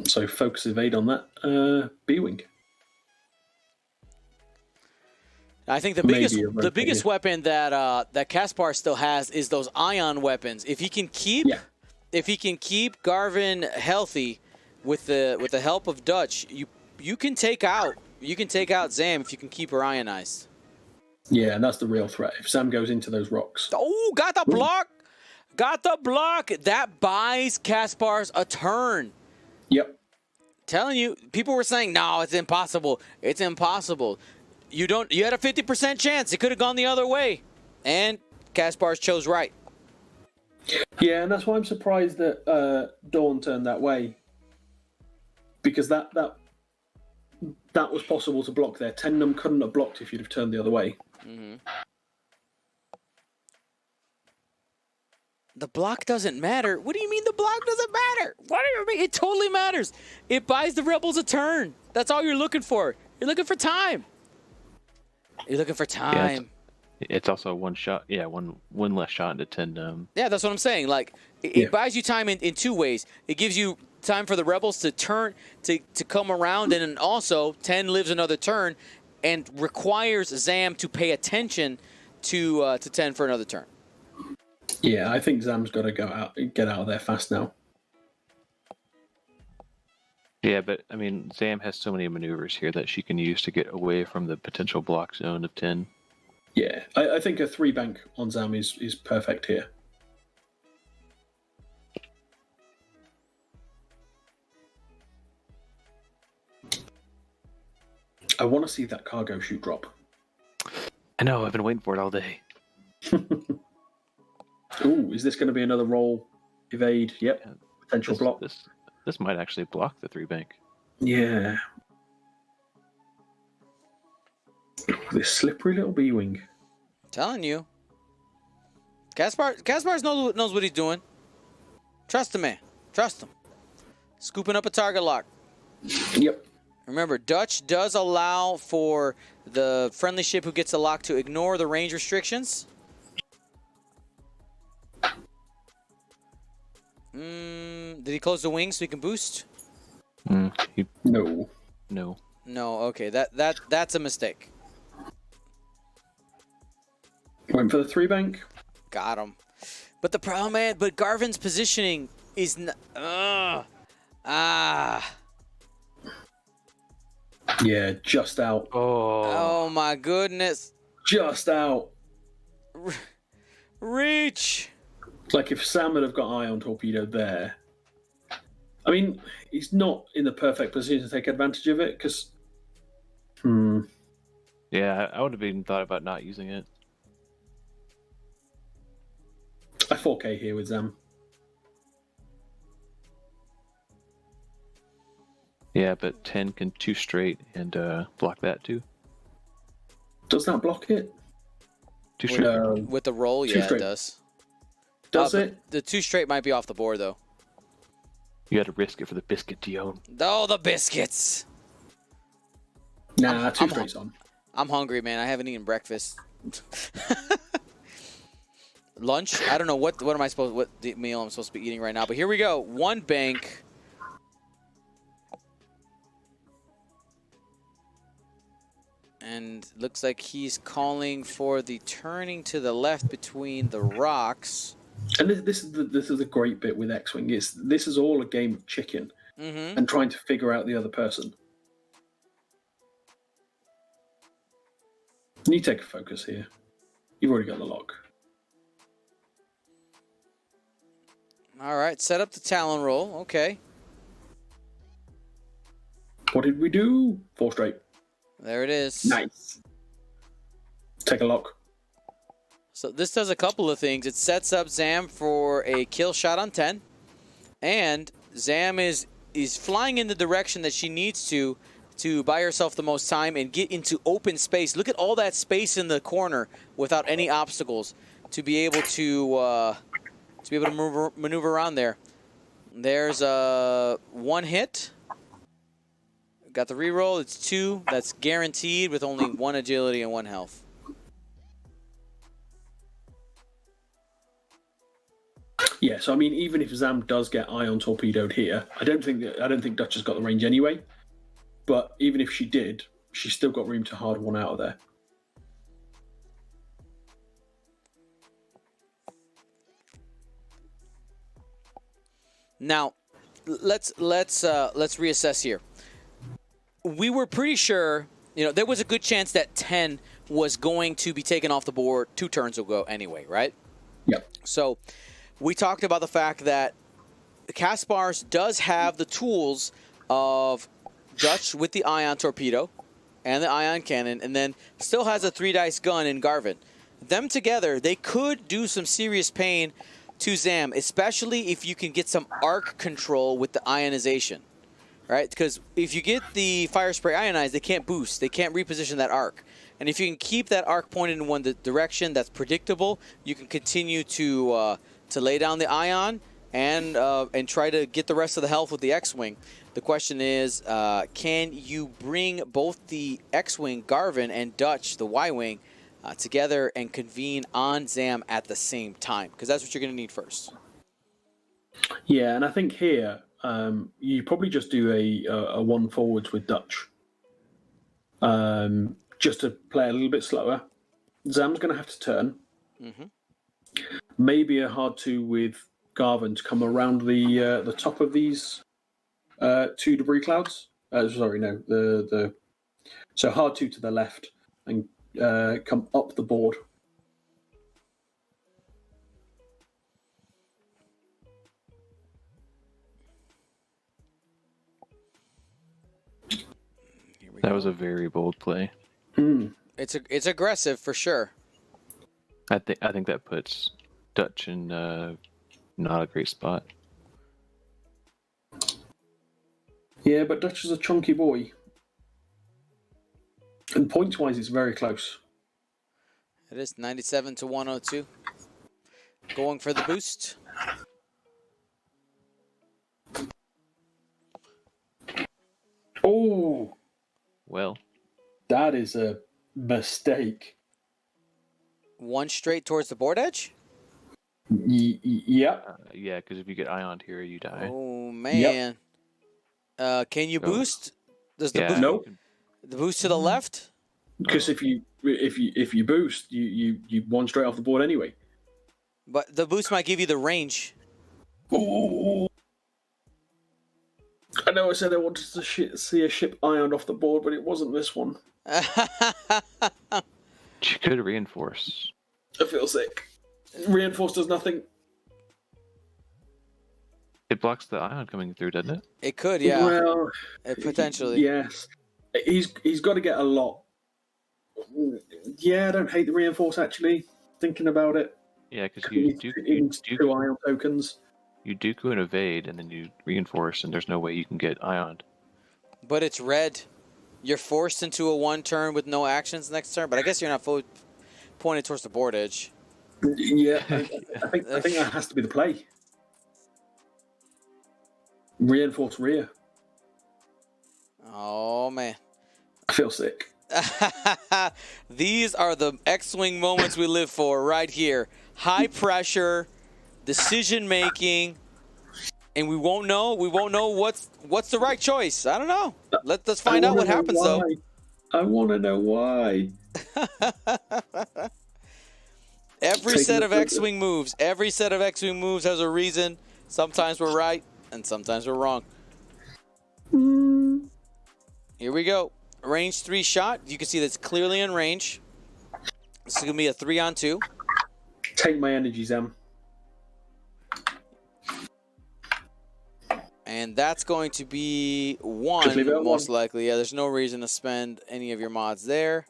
So focus evade on that B-wing. I think the Maybe biggest weapon that Kaspars still has is those ion weapons. If he can keep Garvin healthy with the help of Dutch, you can take out Zam if you can keep her ionized. Yeah, and that's the real threat. If Zam goes into those rocks. Oh, got the block. Got the block. That buys Kaspars a turn. Yep. Telling you, people were saying, no, it's impossible. It's impossible. You had a 50% chance. It could have gone the other way. And Kaspars chose right. Yeah, and that's why I'm surprised that Dawn turned that way. Because that was possible to block there. Tennum couldn't have blocked if you'd have turned the other way. Mm-hmm. The block doesn't matter. What do you mean the block doesn't matter? What do you mean? It totally matters. It buys the Rebels a turn. That's all you're looking for. You're looking for time. You're looking for time. Yeah, it's also one shot. Yeah, one less shot into 10. Yeah, that's what I'm saying. Like, it buys you time in two ways. It gives you time for the Rebels to turn, to come around, and then also 10 lives another turn and requires Zam to pay attention to 10 for another turn. Yeah, I think Zam's got to get out of there fast now. Yeah, but I mean, Zam has so many maneuvers here that she can use to get away from the potential block zone of 10. Yeah, I think a 3-bank on Zam is perfect here. I want to see that cargo chute drop. I know, I've been waiting for it all day. Ooh, is this going to be another roll? Evade? Yep. Yeah, Potential block. This might actually block the 3-bank. Yeah. This slippery little B-wing. Telling you. Kaspars knows what he's doing. Trust him, man. Trust him. Scooping up a target lock. Yep. Remember, Dutch does allow for the friendly ship who gets a lock to ignore the range restrictions. Did he close the wings so he can boost? No. No. No, okay. That's a mistake. Went for the 3-bank. Got him. But the problem, man, Garvin's positioning is... Yeah, just out. Oh my goodness. Just out. Reach. Like if Sam would have got ion torpedo there. I mean, he's not in the perfect position to take advantage of it because. Yeah, I would have even thought about not using it. I 4K here with Zam. Yeah, but 10 can 2 straight and block that too. Does that block it? 2 straight. With the roll, yeah, straight. it does. Does it? The 2 straight might be off the board, though. You got to risk it for the biscuit, Dion. Oh, the biscuits. Nah, 2 straights on. I'm hungry, man. I haven't eaten breakfast. Lunch? I don't know what the meal I'm supposed to be eating right now. But here we go. 1 bank. And looks like he's calling for the turning to the left between the rocks. And this is a great bit with X-Wing. This is all a game of chicken and trying to figure out the other person. You take a focus here. You've already got the lock. All right, set up the Talon roll. Okay. What did we do? 4 straight. There it is. Nice. Take a lock. So this does a couple of things. It sets up Zam for a kill shot on 10. And Zam is flying in the direction that she needs to buy herself the most time and get into open space. Look at all that space in the corner without any obstacles to be able to maneuver around there. There's 1 hit. Got the reroll. It's 2. That's guaranteed with only 1 agility and 1 health. Yeah, so I mean, even if Zam does get ion torpedoed here, I don't think Dutch has got the range anyway. But even if she did, she's still got room to hard 1 out of there. Now, let's reassess here. We were pretty sure, there was a good chance that 10 was going to be taken off the board 2 turns ago anyway, right? Yep. So we talked about the fact that Kaspars does have the tools of Dutch with the ion torpedo and the ion cannon, and then still has a 3-dice gun in Garvin. Them together, they could do some serious pain to Zam, especially if you can get some arc control with the ionization, right? Because if you get the fire spray ionized, they can't boost. They can't reposition that arc. And if you can keep that arc pointed in one direction that's predictable, you can continue to lay down the ion and try to get the rest of the health with the X-Wing. The question is, can you bring both the X-Wing, Garvin, and Dutch, the Y-Wing, together and convene on Zam at the same time? Because that's what you're going to need first. Yeah, and I think here you probably just do a 1 forwards with Dutch. Just to play a little bit slower. Zam's going to have to turn. Mm-hmm. Maybe a hard 2 with Garvin to come around the top of these 2 debris clouds. Sorry, no. So hard 2 to the left and come up the board. That was a very bold play. It's aggressive for sure. I think that puts Dutch in not a great spot. Yeah, but Dutch is a chunky boy. And points-wise, it's very close. It is 97 to 102. Going for the boost. Oh, Well, that is a mistake. 1 straight towards the board edge? Yep. yeah, because if you get ioned here, you die. Oh, man. Can you boost? Does the boost, No. the boost to the left? Because if you boost, you 1 straight off the board anyway. But the boost might give you the range. Oh. I know I said I wanted to see a ship ioned off the board, but it wasn't this one. She could reinforce. I feel sick. Reinforce does nothing. It blocks the ion coming through, doesn't it? It could, yeah. Well, Potentially. yes. He's got to get a lot. Yeah, I don't hate the reinforce, actually. Thinking about it. Yeah, because you 2 ion tokens. You Dooku and evade, and then you reinforce, and there's no way you can get ioned. But it's red. You're forced into a 1 turn with no actions next turn, but I guess you're not fully pointed towards the board edge. Yeah, I think that has to be the play. Reinforce rear. Oh, man. I feel sick. These are the X-Wing moments we live for right here. High pressure, decision making, and we won't know what's the right choice. I don't know. Let's find out what happens though. I want to know why. Every set of X-Wing moves has a reason. Sometimes we're right and sometimes we're wrong. Here we go. Range 3 shot. You can see that's clearly in range. This is going to be a 3-on-2. Take my energy, Zam. And that's going to be 1, most likely. Yeah, there's no reason to spend any of your mods there.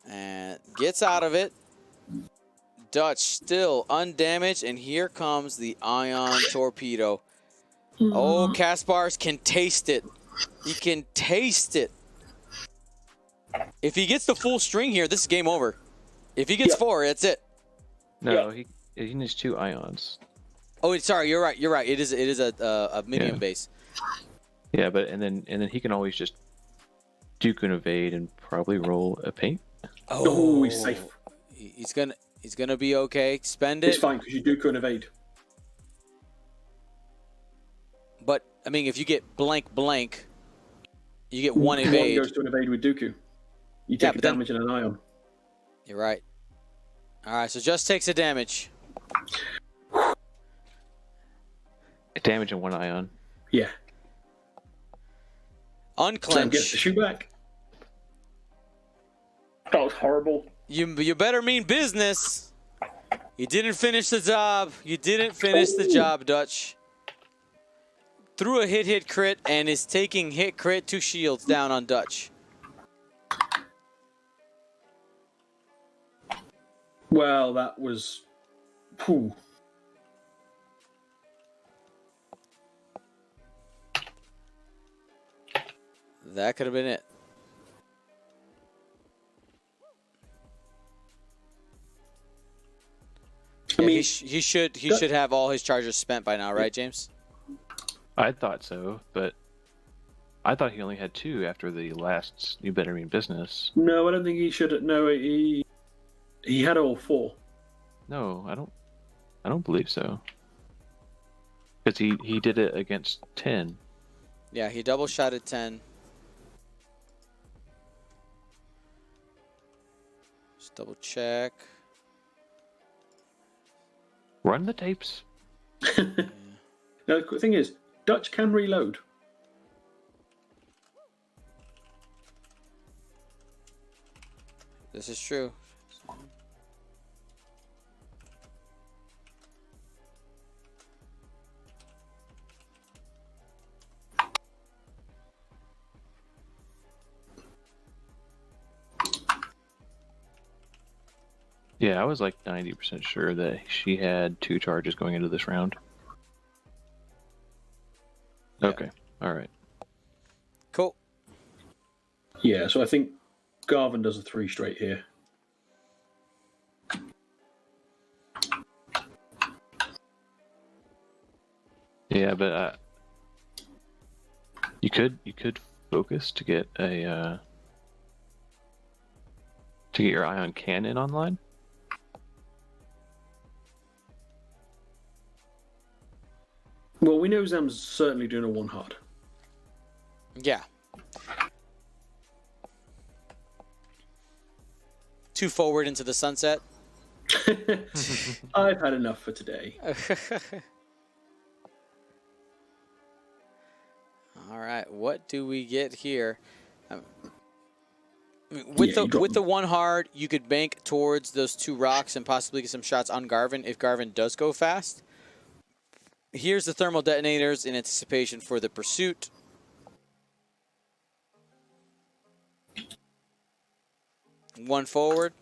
And gets out of it. Dutch still undamaged. And here comes the ion torpedo. Oh, Kaspars can taste it. He can taste it. If he gets the full string here, this is game over. If he gets 4, that's it. No, he needs 2 ions. Oh, sorry, you're right. You're right. It is a medium base. Yeah, but and then he can always just Duke and evade and probably roll a paint. Oh, he's safe. He's gonna be okay. Spend it. It's fine because you Duke and evade. But I mean, if you get blank, you get 1 evade. 1 goes to an evade with Dooku. You take a damage and an ion. You're right. All right, so just takes a damage. Damage in one ion. Yeah. Sam gets the Unclench. shoe back. That was horrible. You better mean business. You didn't finish the job. You didn't finish the job, Dutch. Threw a hit crit and is taking hit crit 2 shields down on Dutch. Well, that was... Whew. That could have been it. I Yeah, mean, he should have all his charges spent by now, right, James? I thought so, but I thought he only had 2 after the last You Better Mean Business. no, I don't think he should. No, he had all 4. No, I don't believe so. Because he did it against 10. Yeah, he double shot at 10. Just double check. Run the tapes. Now, the thing is, Dutch can reload. This is true. Yeah, I was like 90% sure that she had 2 charges going into this round. Yeah. Okay, all right. Cool. Yeah, so I think Garvin does a 3 straight here. Yeah, but you could focus to get a to get your ion cannon online. Well, we know Zam's certainly doing a 1 hard. Yeah. 2 forward into the sunset. I've had enough for today. All right, what do we get here? With the 1 hard, you could bank towards those 2 rocks and possibly get some shots on Garvin if Garvin does go fast. Here's the thermal detonators in anticipation for the pursuit. One forward.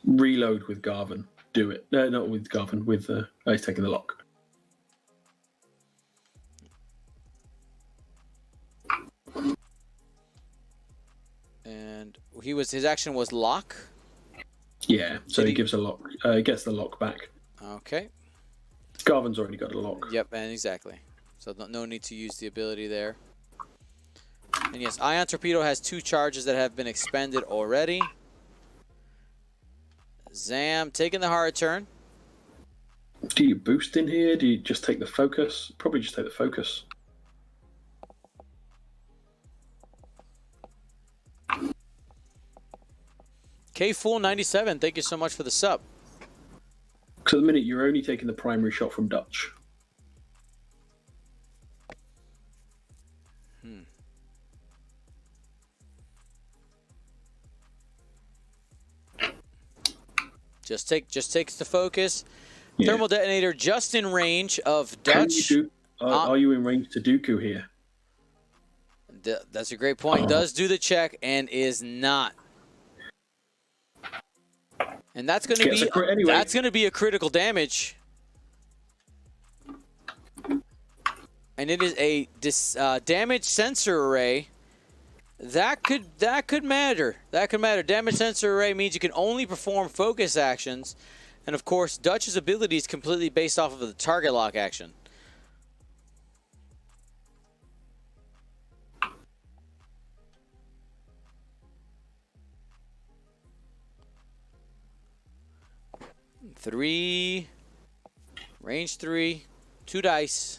Reload with Garvin. Do it. No, not with Garvin. With he's taking the lock. And his action was lock. Yeah, so he gives a lock. Gets the lock back. Okay. Garvin's already got a lock. Yep, and exactly. So no need to use the ability there. And yes, Ion Torpedo has 2 charges that have been expended already. Zam taking the hard turn. Do you boost in here? Do you just take the focus? Probably just take the focus. K-Fool97, thank you so much for the sub. Because at the minute, you're only taking the primary shot from Dutch. Just takes the focus. Yeah. Thermal detonator just in range of Can Dutch. you are you in range to Dooku here? That's a great point. Does do the check and is not. And that's going to Gets be a crit anyway. that's going to be a critical damage. And it is a damage sensor array. That could matter. That could matter. Damage sensor array means you can only perform focus actions, and of course, Dutch's ability is completely based off of the target lock action. Three, range 3, 2 dice.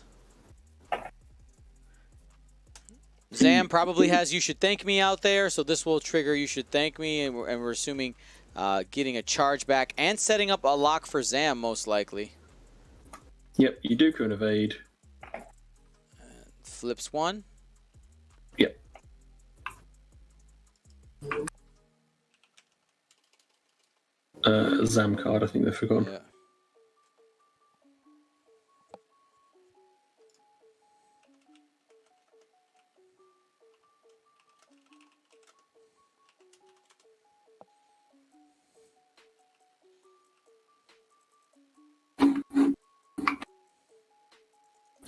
Zam probably has You Should Thank Me out there, so this will trigger You Should Thank Me, and we're assuming getting a charge back and setting up a lock for Zam, most likely. Yep, you Dooku and evade. Flips one. Yep. Zam card, I think they've forgotten. Yeah.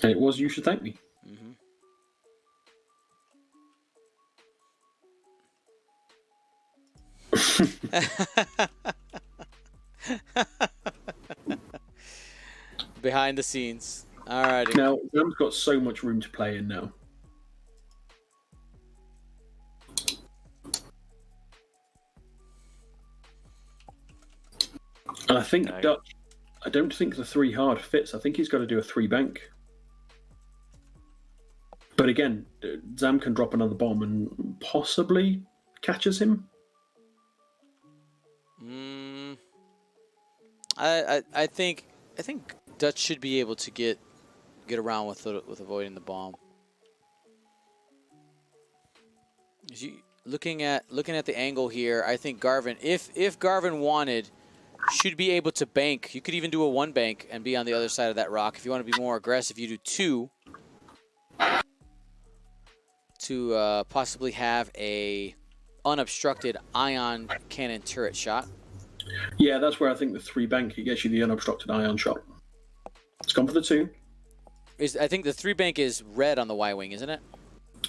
And it was You Should Thank Me. Mm-hmm. Behind the scenes. All righty. Now, Zam's got so much room to play in now. And I think Dutch, I don't think the 3 hard fits. I think he's got to do a 3 bank. But again, Zam can drop another bomb and possibly catches him. I think Dutch should be able to get around with avoiding the bomb. Looking at the angle here, I think Garvin, if Garvin wanted, should be able to bank. You could even do a 1 bank and be on the other side of that rock. If you want to be more aggressive, you do 2 to possibly have a unobstructed ion cannon turret shot. Yeah, that's where I think the 3 bank, it gets you the unobstructed ion shot. It's gone for the 2. I think the 3 bank is red on the Y-wing, isn't it?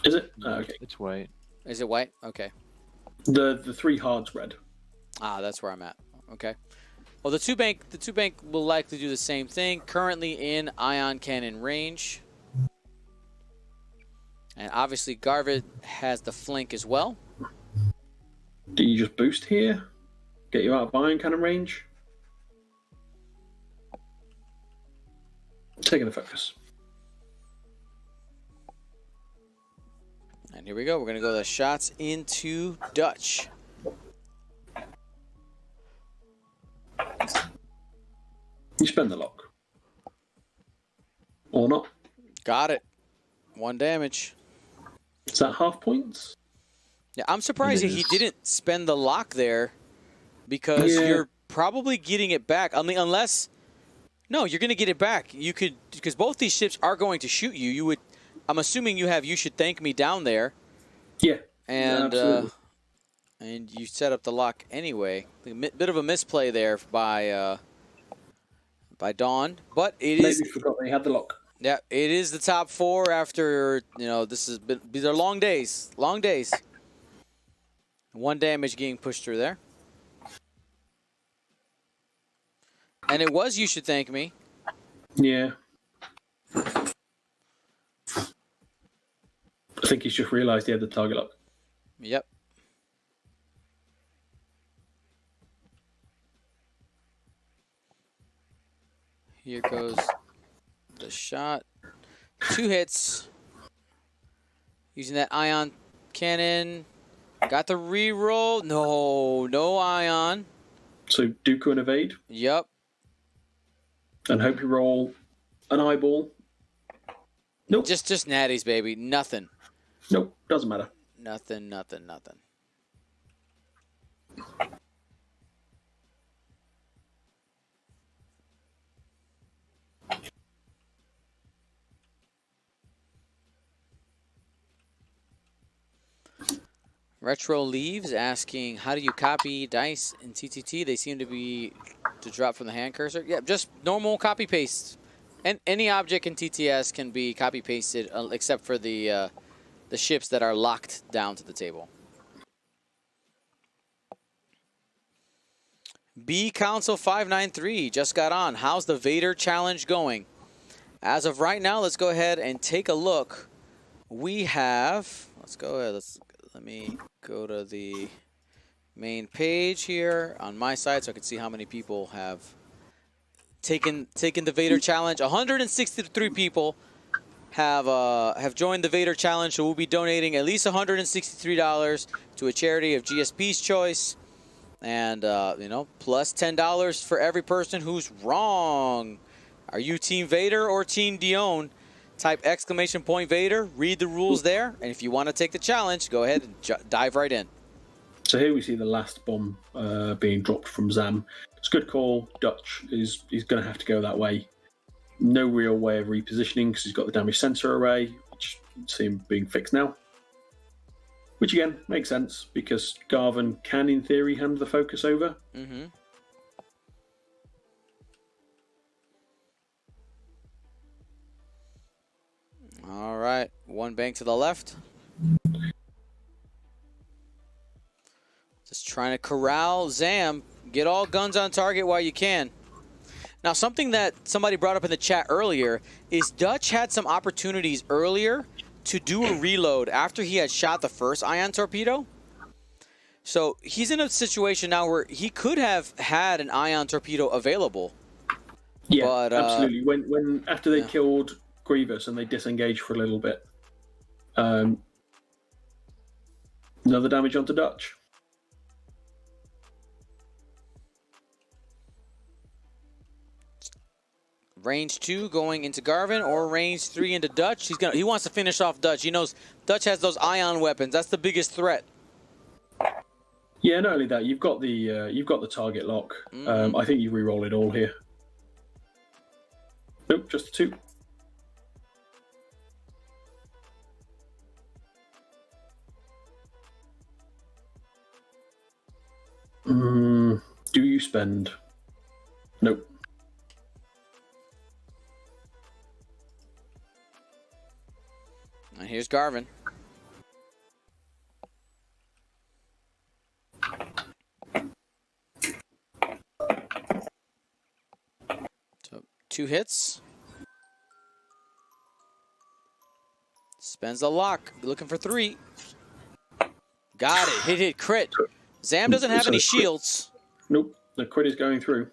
Is it? Okay. It's white. Is it white? Okay. The 3 hard's red. Ah, that's where I'm at. Okay. Well, the two bank will likely do the same thing. Currently in ion cannon range. And obviously Garvin has the flank as well. Do you just boost here? Get you out of ion cannon range? Taking the focus. And here we go. We're going to go the shots into Dutch. You spend the lock. Or not. Got it. 1 damage. Is that half points? Yeah, I'm surprised that he didn't spend the lock there because you're probably getting it back. I mean, unless... No, you're going to get it back. You could... Because both these ships are going to shoot you. You would... I'm assuming you have You Should Thank Me down there. Yeah. And absolutely. And you set up the lock anyway. A bit of a misplay there by Daan, but it is. Maybe forgot they had the lock. Yeah, it is the top 4 after, this has been, these are long days. Long days. 1 damage getting pushed through there. And it was You Should Thank Me. Yeah. I think he's just realised he had the target lock. Yep. Here goes the shot. 2 hits. Using that ion cannon. Got the reroll. No ion. So Dooku and evade. Yep. And hope you roll an eyeball. Nope. Just natties, baby. Nothing. Nope. Doesn't matter. Nothing. Retro leaves asking, how do you copy dice in TTT? They seem to drop from the hand cursor. Yeah, just normal copy paste. And any object in TTS can be copy pasted except for the ships that are locked down to the table. B Council 593 just got on. How's the Vader challenge going? As of right now, let's go ahead and take a look. We have, let me go to the main page here on my side so I can see how many people have taken the Vader challenge. 163 people have joined the Vader challenge, so we'll be donating at least $163 to a charity of GSP's choice, and plus $10 for every person who's wrong. Are you Team Vader or Team Dion? type exclamation point Vader, read the rules there, and if you want to take the challenge, go ahead and dive right in. So here we see the last bomb being dropped from Zam. It's a good call. Dutch is going to have to go that way. No real way of repositioning because he's got the damage sensor array, which you see him being fixed now. Which again makes sense because Garvin can, in theory, hand the focus over. Mm-hmm. All right, one bank to the left. Just trying to corral Zam. Get all guns on target while you can. Now, something that somebody brought up in the chat earlier is Dutch had some opportunities earlier to do a reload after he had shot the first ion torpedo. So he's in a situation now where he could have had an ion torpedo available. Yeah, but, absolutely. When after they killed Grievous and they disengaged for a little bit. Another damage onto Dutch. Range 2 going into Garvin or range 3 into Dutch. He wants to finish off Dutch. He knows Dutch has those ion weapons. That's the biggest threat. Yeah, not only that, you've got the target lock. Mm-hmm. I think you re-roll it all here. Nope, just the 2. Do you spend? Nope. And here's Garvin. So 2 hits. Spends the lock. Looking for 3. Got it. Hit, crit. Zam doesn't have any shields. Nope. The crit is going through.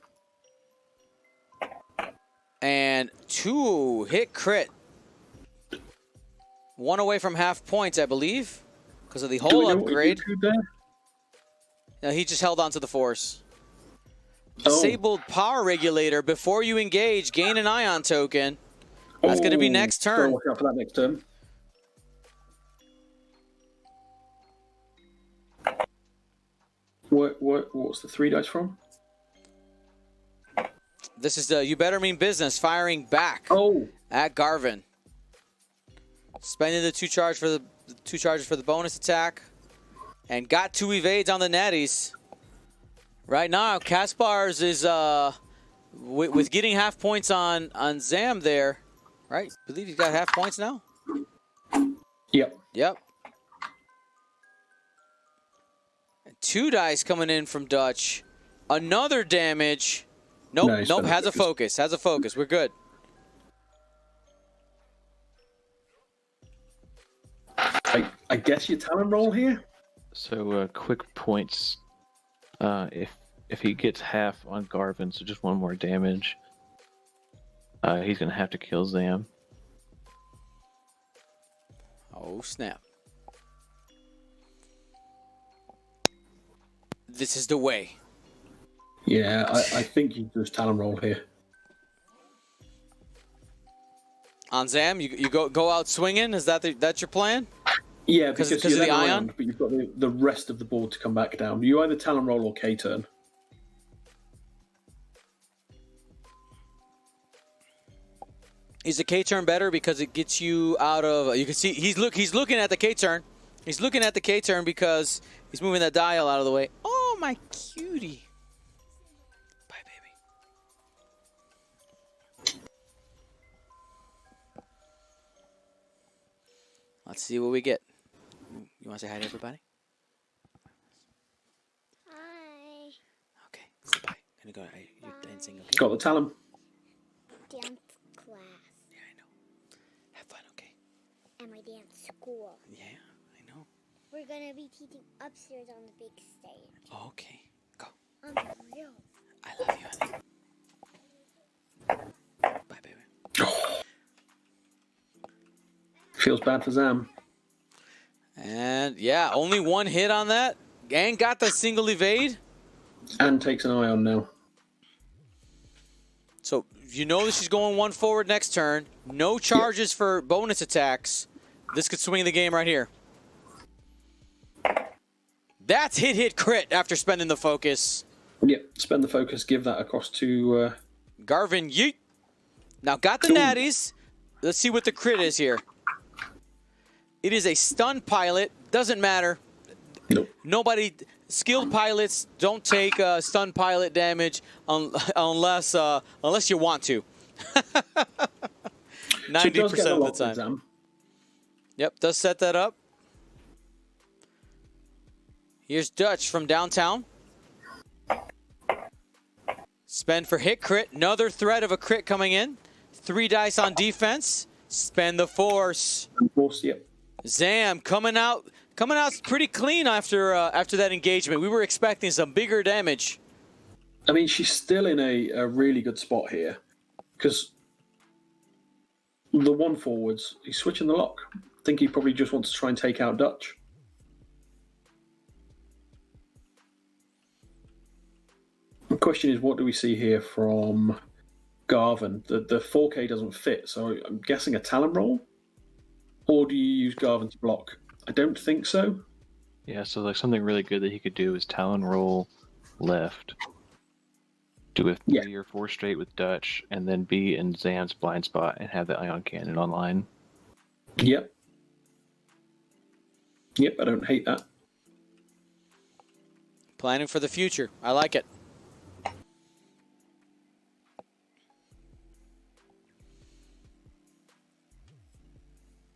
And 2 hit crit. 1 away from half points, I believe, because of the whole upgrade. No, he just held on to the force. Disabled power regulator. Before you engage, gain an ion token. That's going to be next turn. Watch out for that next turn. What's the 3 dice from? This is the You Better Mean Business firing back at Garvin. Spending the 2 charges for the bonus attack, and got 2 evades on the natties. Right now, Kaspars is with getting half points on Zam there. Right, I believe he's got half points now. Yep. 2 dice coming in from Dutch. Another damage. Nope. Has a focus. We're good. I guess your talent roll here. So quick points. If he gets half on Garvin, so just 1 more damage, he's gonna have to kill Zam. Oh snap! This is the way. Yeah, I think you just talent roll here. On Zam, you go out swinging. Is that's your plan? Yeah, because of the ion. But you've got the rest of the board to come back down. You either talent roll or K turn. Is the K turn better because it gets you out of? You can see he's looking at the K turn. He's looking at the K turn because he's moving that dial out of the way. Oh my cutie! Bye, baby. Let's see what we get. You want to say hi to everybody? Hi. Okay. Say bye. Gonna go. You're dancing. Okay. Got the talent. Dance class. Yeah, I know. Have fun. Okay. And my dance school. Yeah, I know. We're gonna be teaching upstairs on the big stage. Okay. Go. On the roof. I love you, honey. Bye, baby. Feels bad for Zam. And yeah, only 1 hit on that. And got the single evade. And takes an ion now. So You know that she's going one forward next turn. No charges for bonus attacks. This could swing the game right here. That's hit crit after spending the focus. Yep, spend the focus, give that across to... Garvin, yeet. Now got the natties. Let's see what the crit is here. It is a stun pilot. Doesn't matter. Nope. Nobody, skilled pilots don't take stun pilot damage unless you want to. 90% of the time. Exam. Yep, does set that up. Here's Dutch from downtown. Spend for hit crit. Another threat of a crit coming in. 3 dice on defense. Spend the force. Force, yep. Zam coming out pretty clean after that engagement. We were expecting some bigger damage. I mean, she's still in a really good spot here because the one forwards, he's switching the lock. I think he probably just wants to try and take out Dutch. The question is, what do we see here from Garvin? The 4K doesn't fit, so I'm guessing a Talon roll? Or do you use Garvin to block? I don't think so. Yeah, so like something really good that he could do is Talon roll left, do a 3 or 4 straight with Dutch, and then be in Zam's blind spot and have the ion cannon online. Yep. Yep, I don't hate that. Planning for the future. I like it.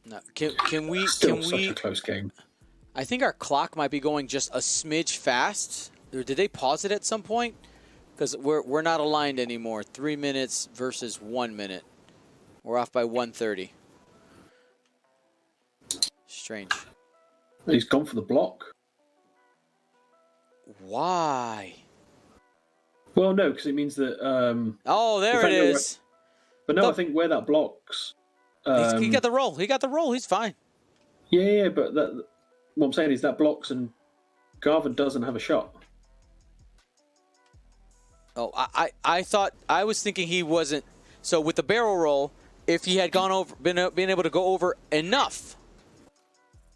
No, can we such a close game. I think our clock might be going just a smidge fast. Or did they pause it at some point? Because we're not aligned anymore. 3 minutes versus 1 minute. We're off by 1:30. Strange. He's gone for the block. Why? Well, no, because it means that... oh, there it is. But no, I think where that blocks... he got the roll. He got the roll. He's fine. Yeah, but what I'm saying is that blocks and Garvin doesn't have a shot. Oh, I was thinking he wasn't. So with the barrel roll, if he had gone over, been able to go over enough.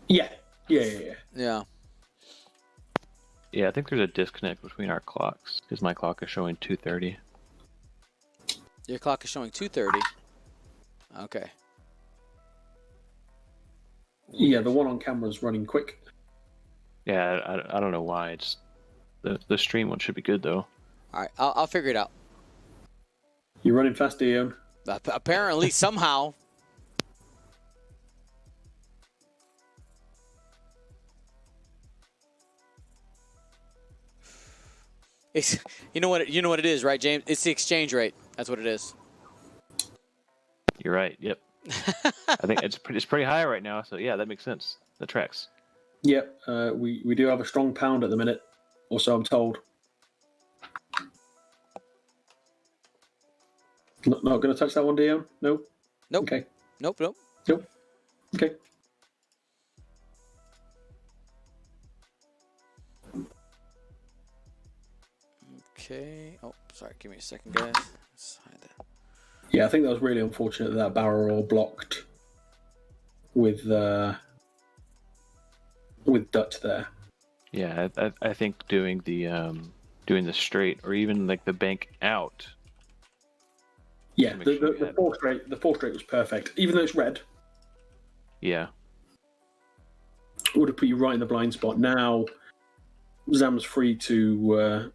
Yeah. Yeah. Yeah, I think there's a disconnect between our clocks because my clock is showing 2:30. Your clock is showing 2:30. Okay. Yeah, the one on camera is running quick. Yeah, I don't know why. It's the stream one should be good though. All right, I'll figure it out. You're running fast, Dion. Apparently, somehow. It's, you know what it is, right, James? It's the exchange rate. That's what it is. You're right. Yep. I think it's pretty high right now. So yeah, that makes sense. That tracks. Yep. We do have a strong pound at the minute, or so I'm told. Not going to touch that one, Dion? No? Nope. Okay. Nope. Okay. Okay. Oh, sorry. Give me a second, guys. Let's hide that. Yeah, I think that was really unfortunate that barrel roll blocked with Dutch there. Yeah, I think doing the straight or even like the bank out. Yeah, the four straight was perfect, even though it's red. Yeah. It would have put you right in the blind spot. Now, Zam's free to.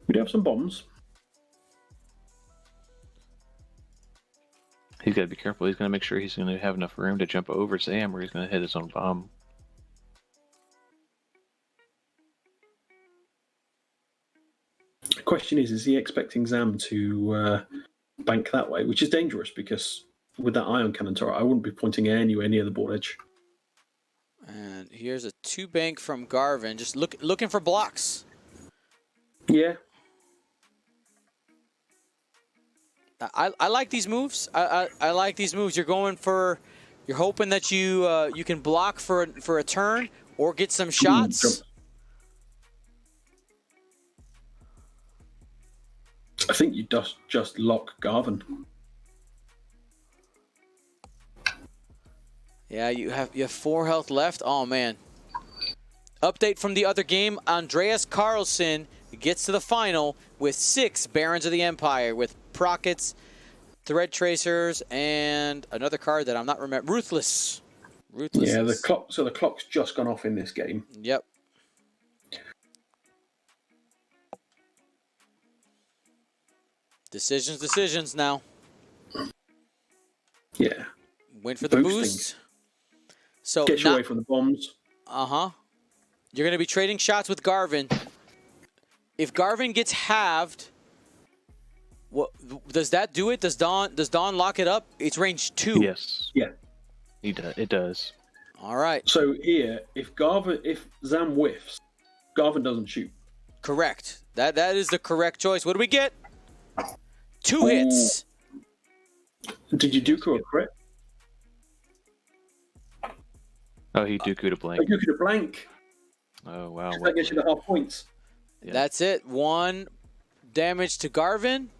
We do have some bombs. He's got to be careful. He's going to make sure he's going to have enough room to jump over Zam, or he's going to hit his own bomb. The question is he expecting Zam to bank that way, which is dangerous because with that ion cannon turret, I wouldn't be pointing anywhere near the board edge. And here's a 2 bank from Garvin, just looking for blocks. Yeah. I like these moves. I like these moves. You're hoping that you can block for a turn or get some shots. I think you just lock Garvin. Yeah, you have 4 health left. Oh, man. Update from the other game. Andreas Carlsen gets to the final with 6 Barons of the Empire with Prockets, Thread Tracers, and another card that I'm not remembering. Ruthless. Yeah, the clock's just gone off in this game. Yep. Decisions now. Yeah. Went for the Boosting. boost. So Get you away from the bombs. Uh-huh. You're going to be trading shots with Garvin. If Garvin gets halved, what does that do it? Does Daan lock it up? It's range 2. Yes. Yeah. It does. All right. So here, if Zam whiffs, Garvin doesn't shoot. Correct. That is the correct choice. What do we get? 2 hits. Did you Dooku a crit? Oh, he Dooku'd a blank. I Dooku'd a blank. Oh, wow. That gets you the half points. Yeah. That's it. 1 damage to Garvin.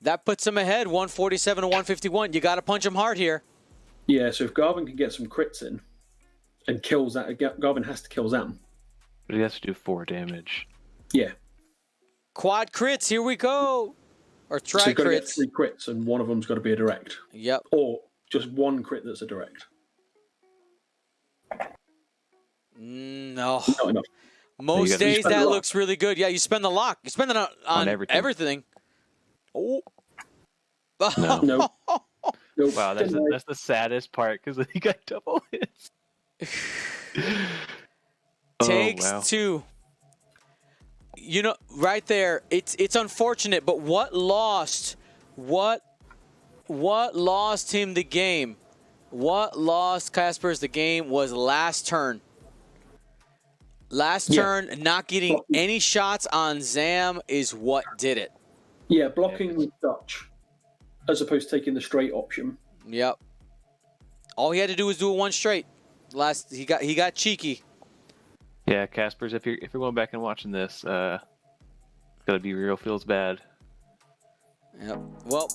That puts him ahead, 147 to 151. You got to punch him hard here. Yeah, so if Garvin can get some crits in and kills that, Garvin has to kill Zam. But he has to do 4 damage. Yeah. Quad crits, here we go. Or So you've got to get tri-crits. 3 crits, and one of them's got to be a direct. Yep. Or just 1 crit that's a direct. No. Not enough. Most You days spend a that lot. looks really good. Yeah, you spend the lock. You spend it on everything. everything. Oh. No. No. Nope. Wow, that's the saddest part because he got double hits. Takes wow. 2. You know, right there, it's unfortunate, but what lost him the game? What lost Kaspars the game was last turn. Last turn, not getting any shots on Zam is what did it. Yeah, blocking with Dutch, as opposed to taking the straight option. Yep. All he had to do was do a 1 straight. He got cheeky. Yeah, Kaspars, if you're going back and watching this, gotta be real feels bad. Yep. Well.